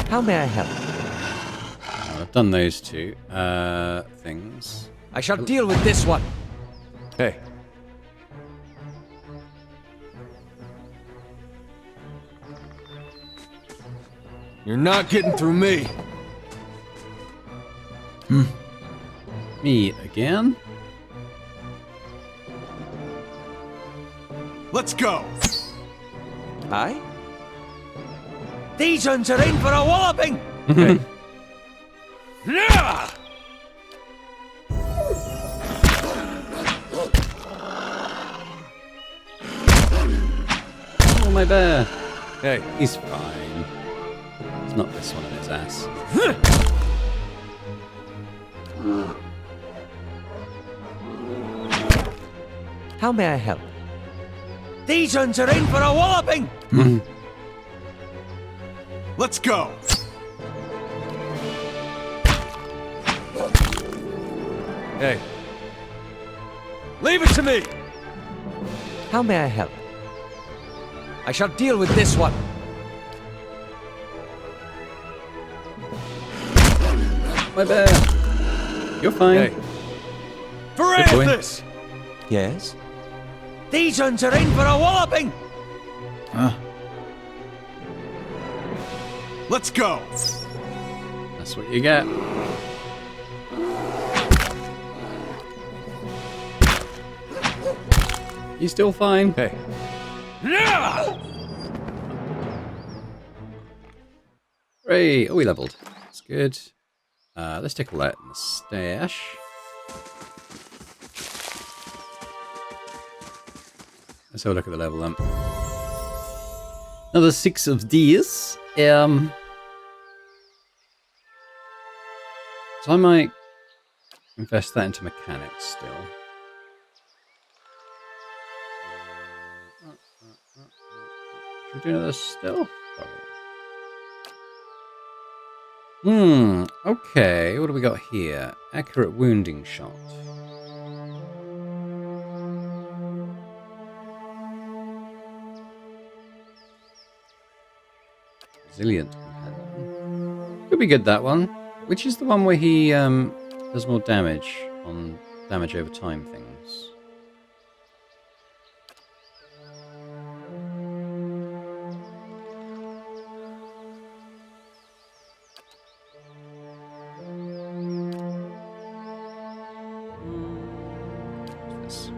How may I help? I've done those two things. I shall deal with this one. Hey. You're not getting through me. Me again? Let's go. Aye? These uns are in for a walloping! Okay. Yeah! Oh, my bear. Hey. He's fine. It's not this one in his ass. How may I help? These uns are in for a walloping! Let's go. Hey. Leave it to me! How may I help? I shall deal with this one. My bear. You're fine. Hey. For Good boy. Aethys! Yes? These uns are in for a walloping! Let's go. That's what you get. You still fine? Hey, Hooray! Oh, we leveled. That's good. Let's take all that in the stash. Let's have a look at the level then. Another 6 of these. So I might invest that into mechanics still. Should we do another stealth? Okay, what do we got here? Accurate wounding shot. Resilient companion. Could be good, that one. Which is the one where he does more damage on damage over time things? What's this?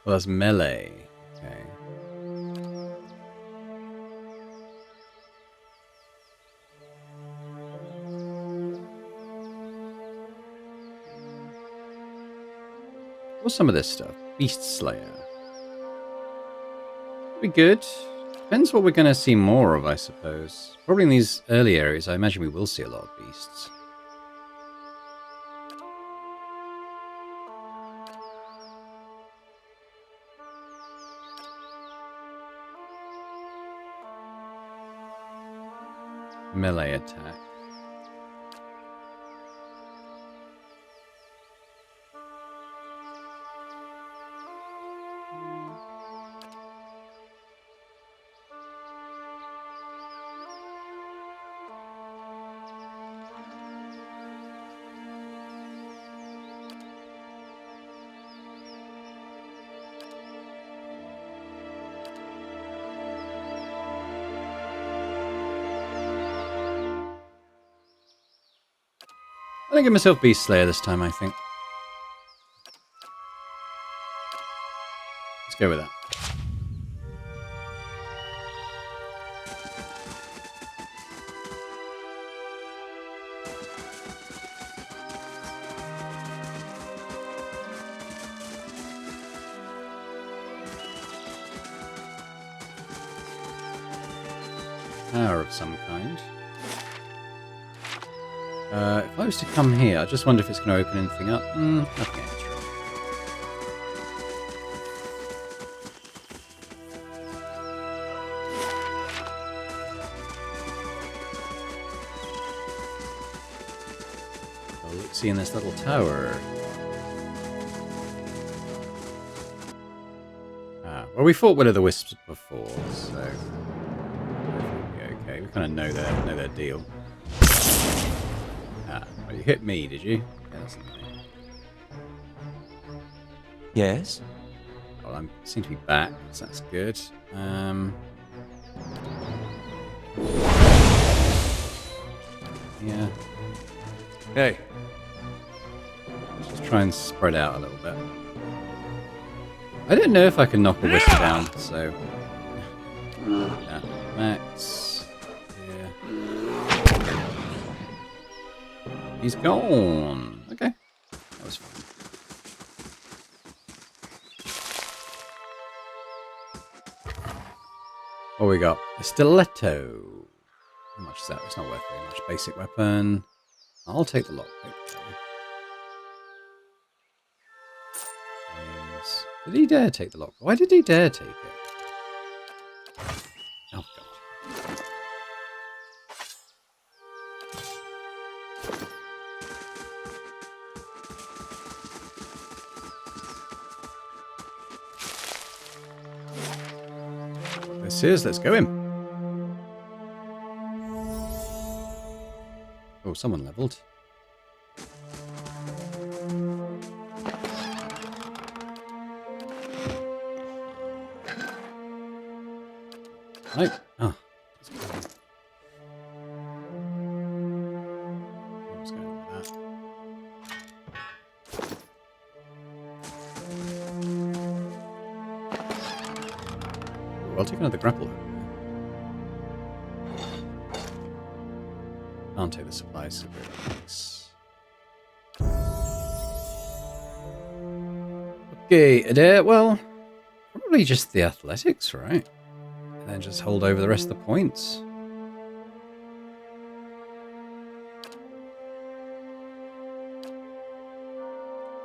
Well, that's melee. Okay. What's some of this stuff? Beast Slayer. Be good. Depends what we're going to see more of, I suppose. Probably in these early areas, I imagine we will see a lot of beasts. Melee attack. I'm gonna give myself Beast Slayer this time, I think. Let's go with that. Power of some kind. If I was to come here, I just wonder if it's going to open anything up. Nothing extra. Oh, let's see in this little tower. Well, we fought Will-o'-the-Wisps before, so okay. We kind of know their deal. Oh, you hit me, did you? Yeah, that's annoying. yes? Well, I seem to be back, so that's good. Yeah. Hey, Let's just try and spread out a little bit. I don't know if I can knock a wisp down, so... Yeah, Max. Yeah. He's gone. Okay. That was fun. What we got? A stiletto. How much is that? It's not worth very much. Basic weapon. I'll take the lockpick. Did he dare take the lock? Why did he dare take it? Oh, God. This is, let's go in. Oh, someone leveled. Right. Oh. What's going on with that? Ooh, I'll take another grapple hook. Can't take the supplies. Okay, Adair, well, probably just the athletics, right? And then just hold over the rest of the points.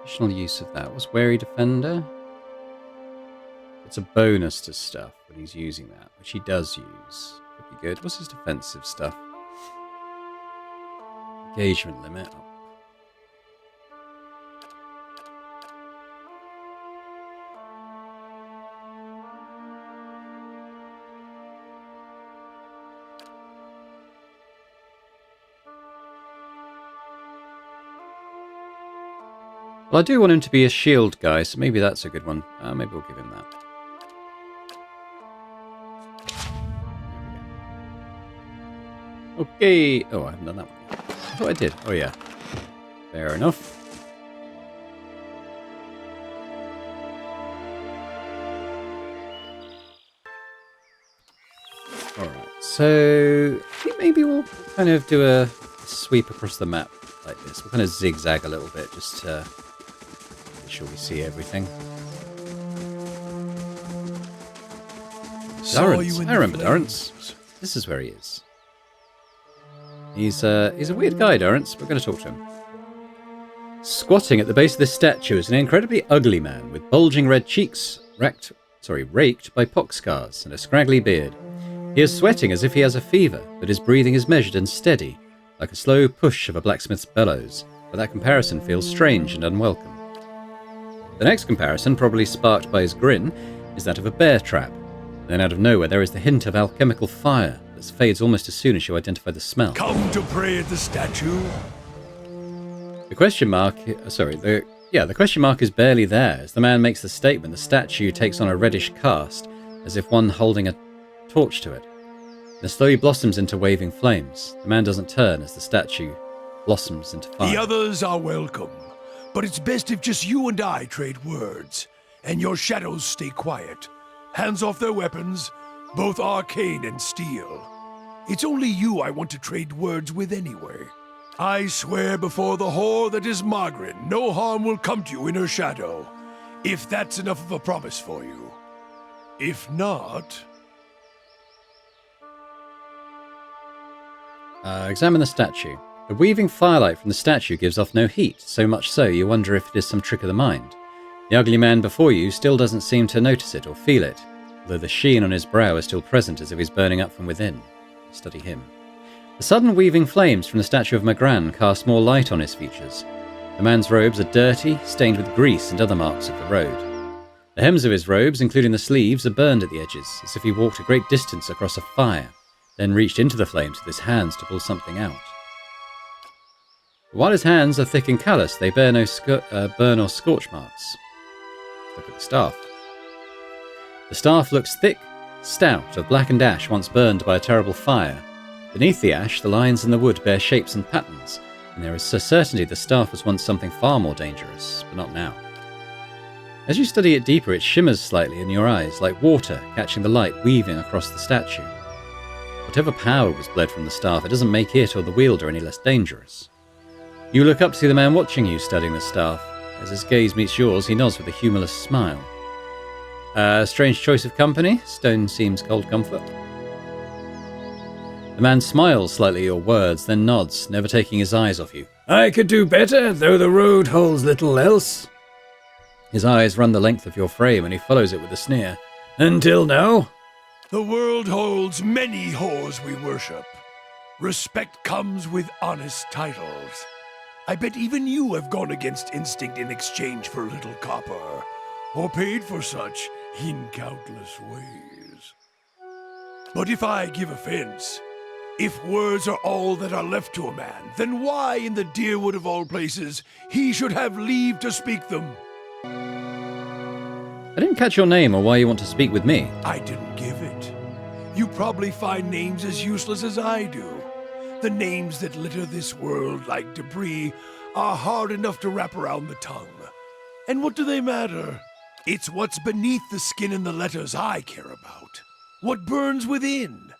Additional use of that was Wary Defender. It's a bonus to stuff when he's using that, which he does use. Could be good. What's his defensive stuff? Engagement limit. Oh. Well, I do want him to be a shield guy, so maybe that's a good one. Maybe we'll give him that. Okay. Oh, I haven't done that one yet. I thought I did. Oh, yeah. Fair enough. Alright, so I think maybe we'll kind of do a sweep across the map like this. We'll kind of zigzag a little bit just to make sure we see everything. Durrance. I remember Durrance. This is where he is. He's a weird guy, Durrance. We're going to talk to him. Squatting at the base of this statue is an incredibly ugly man with bulging red cheeks, raked by pox scars and a scraggly beard. He is sweating as if he has a fever, but his breathing is measured and steady, like a slow push of a blacksmith's bellows, but that comparison feels strange and unwelcome. The next comparison, probably sparked by his grin, is that of a bear trap. Then out of nowhere there is the hint of alchemical fire that fades almost as soon as you identify the smell. Come to pray at the statue? The question mark, the question mark is barely there. As the man makes the statement, the statue takes on a reddish cast, as if one holding a torch to it. Then slowly blossoms into waving flames. The man doesn't turn as the statue blossoms into fire. The others are welcome, but it's best if just you and I trade words, and your shadows stay quiet. Hands off their weapons, both arcane and steel. It's only you I want to trade words with anyway. I swear before the whore that is Margaret, no harm will come to you in her shadow, if that's enough of a promise for you. If not... Examine the statue. The weaving firelight from the statue gives off no heat, so much so you wonder if it is some trick of the mind. The ugly man before you still doesn't seem to notice it or feel it, although the sheen on his brow is still present as if he's burning up from within. Study him. The sudden weaving flames from the statue of Magran cast more light on his features. The man's robes are dirty, stained with grease and other marks of the road. The hems of his robes, including the sleeves, are burned at the edges, as if he walked a great distance across a fire, then reached into the flames with his hands to pull something out. But while his hands are thick and callous, they bear no burn or scorch marks. Look at the staff. The staff looks thick, stout, of blackened ash once burned by a terrible fire. Beneath the ash, the lines in the wood bear shapes and patterns, and there is a certainty the staff was once something far more dangerous, but not now. As you study it deeper, it shimmers slightly in your eyes, like water catching the light weaving across the statue. Whatever power was bled from the staff, it doesn't make it or the wielder any less dangerous. You look up to see the man watching you studying the staff. As his gaze meets yours, he nods with a humorless smile. Strange choice of company. Stone seems cold comfort. The man smiles slightly at your words, then nods, never taking his eyes off you. I could do better, though the road holds little else. His eyes run the length of your frame, and he follows it with a sneer. Until now. The world holds many whores we worship. Respect comes with honest titles. I bet even you have gone against instinct in exchange for a little copper, or paid for such in countless ways. But if I give offense, if words are all that are left to a man, then why in the dear wood of all places he should have leave to speak them? I didn't catch your name or why you want to speak with me. I didn't give it. You probably find names as useless as I do. The names that litter this world like debris are hard enough to wrap around the tongue. And what do they matter? It's what's beneath the skin and the letters I care about. What burns within.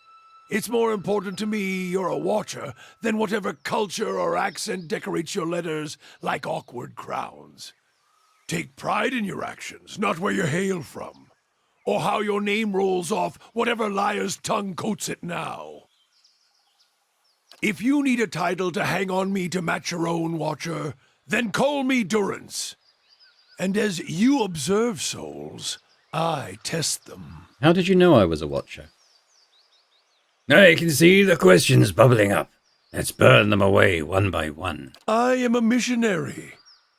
It's more important to me you're a watcher than whatever culture or accent decorates your letters like awkward crowns. Take pride in your actions, not where you hail from, or how your name rolls off whatever liar's tongue coats it now. If you need a title to hang on me to match your own, Watcher, then call me Durance. And as you observe souls, I test them. How did you know I was a watcher? I can see the questions bubbling up. Let's burn them away one by one. I am a missionary.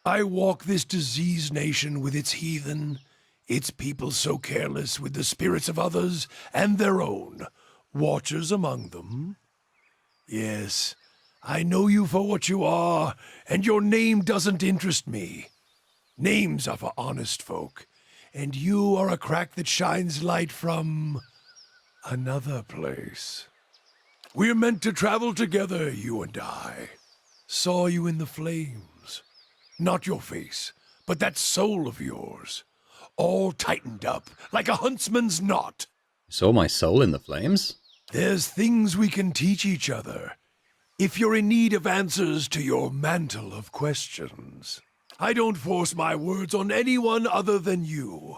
I walk this diseased nation with its heathen, its people so careless with the spirits of others and their own, watchers among them. Yes, I know you for what you are, and your name doesn't interest me. Names are for honest folk, and you are a crack that shines light from another place. We're meant to travel together, you and I. Saw you in the flames. Not your face, but that soul of yours. All tightened up, like a huntsman's knot. You saw my soul in the flames? There's things we can teach each other, if you're in need of answers to your mantle of questions. I don't force my words on anyone other than you.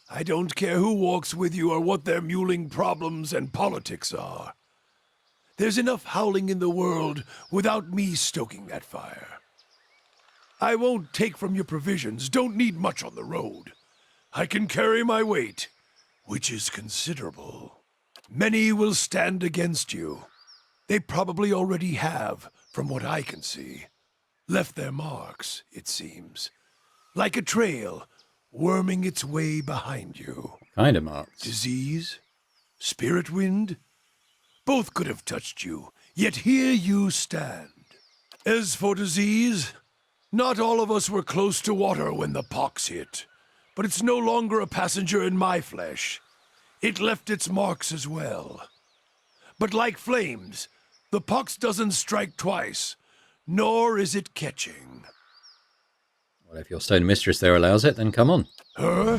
I don't care who walks with you or what their mewling problems and politics are. There's enough howling in the world without me stoking that fire. I won't take from your provisions, don't need much on the road. I can carry my weight, which is considerable. Many will stand against you. They probably already have, from what I can see. Left their marks, it seems. Like a trail, worming its way behind you. Kind of marks. Disease? Spirit wind? Both could have touched you, yet here you stand. As for disease, not all of us were close to water when the pox hit, but it's no longer a passenger in my flesh. It left its marks as well. But like flames, the pox doesn't strike twice, nor is it catching. Well, if your stone mistress there allows it, then come on. Her?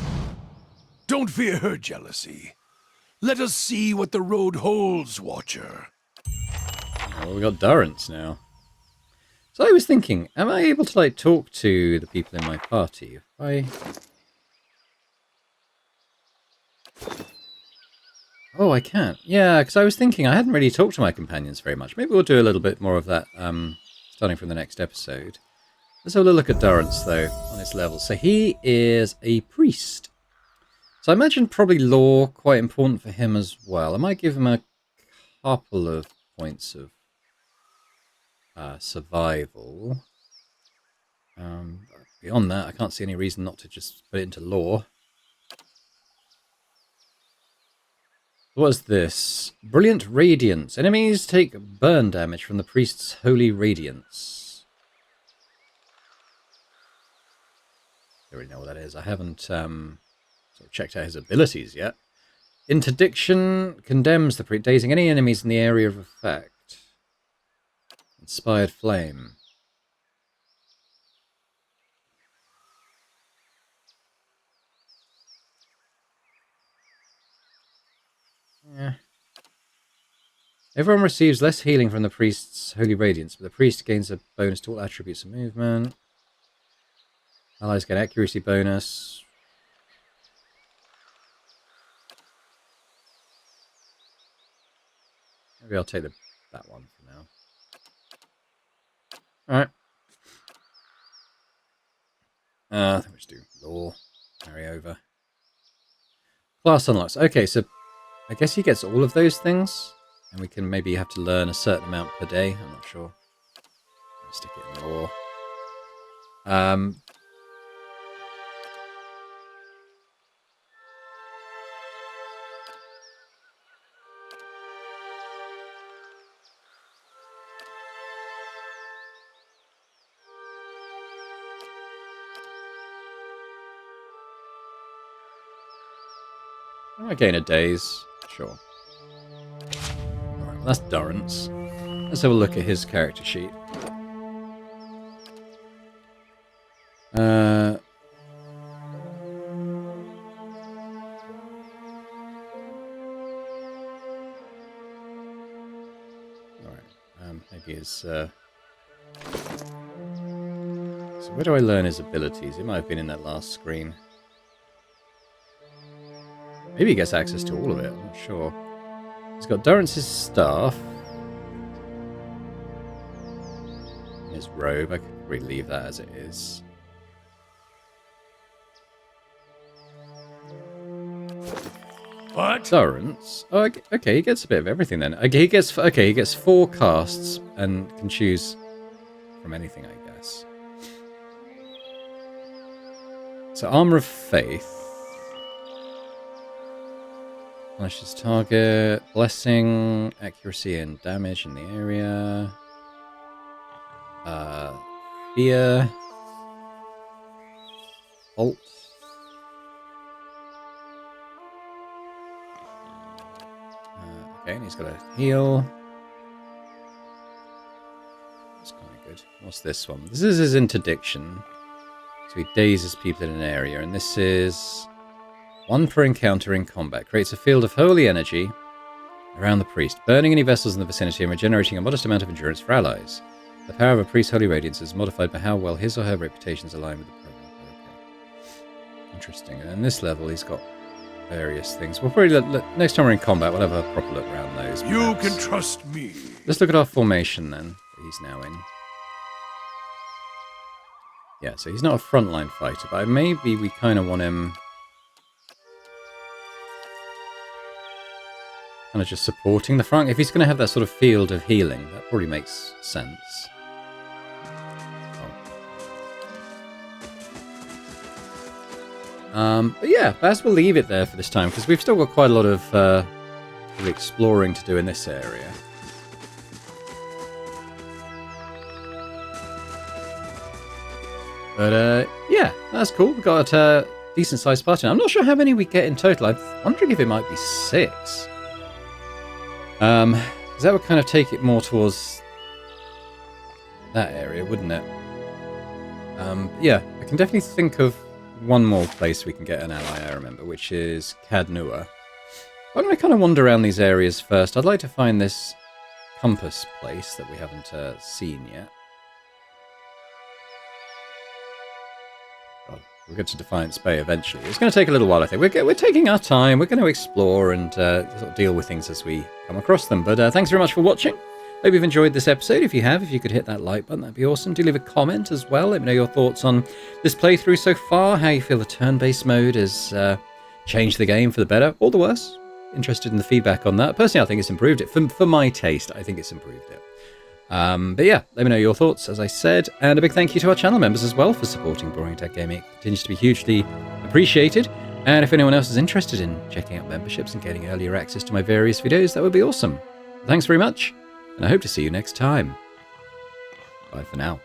Don't fear her jealousy. Let us see what the road holds, Watcher. Well, we got Durance now. So I was thinking, am I able to, like, talk to the people in my party? If I... Oh, I can't. Yeah, because I was thinking I hadn't really talked to my companions very much. Maybe we'll do a little bit more of that starting from the next episode. Let's have a look at Durance, though, on his level. So he is a priest. So I imagine probably law quite important for him as well. I might give him a couple of points of survival. Beyond that, I can't see any reason not to just put it into law. What is this? Brilliant Radiance. Enemies take burn damage from the priest's holy radiance. I don't really know what that is. I haven't sort of checked out his abilities yet. Interdiction condemns the priest, dazing any enemies in the area of effect. Inspired Flame. Yeah. Everyone receives less healing from the priest's holy radiance, but the priest gains a bonus to all attributes of movement. Allies get accuracy bonus. Maybe I'll take that one for now. Alright. I think we should do law. Carry over. Class unlocks. Okay, so I guess he gets all of those things. And we can maybe have to learn a certain amount per day. I'm not sure. I'll stick it in law. I gain a days. Sure. that's Dorrance. Let's have a look at his character sheet. Alright, maybe his, So where do I learn his abilities? It might have been in that last screen. Maybe he gets access to all of it, I'm not sure. He's got Dorrance's staff. In his robe, I could probably leave that as it is. What? Dorrance. Oh, okay, he gets a bit of everything then. Okay, he gets 4 casts and can choose from anything, I guess. So Armor of Faith. Punishes target, blessing, accuracy and damage in the area. Fear. Bolt. Okay, and he's got a heal. That's kind of good. What's this one? This is his interdiction. So he dazes people in an area, and this is 1 per encounter in combat. Creates a field of holy energy around the priest, burning any vessels in the vicinity and regenerating a modest amount of endurance for allies. The power of a priest's holy radiance is modified by how well his or her reputations align with the program. Okay. Interesting. And in this level, he's got various things. We'll probably next time we're in combat, we'll have a proper look around those. You perhaps. can trust me. Let's look at our formation then. That he's now in. Yeah, so he's not a frontline fighter, but maybe we kind of want him kind of just supporting the front. If he's going to have that sort of field of healing, that probably makes sense. But yeah, perhaps we'll leave it there for this time, because we've still got quite a lot of exploring to do in this area. But yeah, that's cool. We've got a decent sized party. I'm not sure how many we get in total. I'm wondering if it might be 6. Because that would kind of take it more towards that area, wouldn't it? Yeah, I can definitely think of one more place we can get an ally, I remember, which is Cadnua. Why don't we kind of wander around these areas first? I'd like to find this compass place that we haven't seen yet. Well, we'll get to Defiance Bay eventually. It's going to take a little while, I think. We're taking our time. We're going to explore and sort of deal with things as we come across them. But thanks very much for watching. Hope you've enjoyed this episode. If you have, if you could hit that like button, that'd be awesome. Do leave a comment as well. Let me know your thoughts on this playthrough so far, how you feel the turn-based mode has changed the game for the better or the worse. Interested in the feedback on that. Personally, I think it's improved it. For my taste, I think it's improved it. But yeah, let me know your thoughts, as I said. And a big thank you to our channel members as well for supporting Boring Dad Gaming. It continues to be hugely appreciated. And if anyone else is interested in checking out memberships and getting earlier access to my various videos, that would be awesome. Thanks very much. And I hope to see you next time. Bye for now.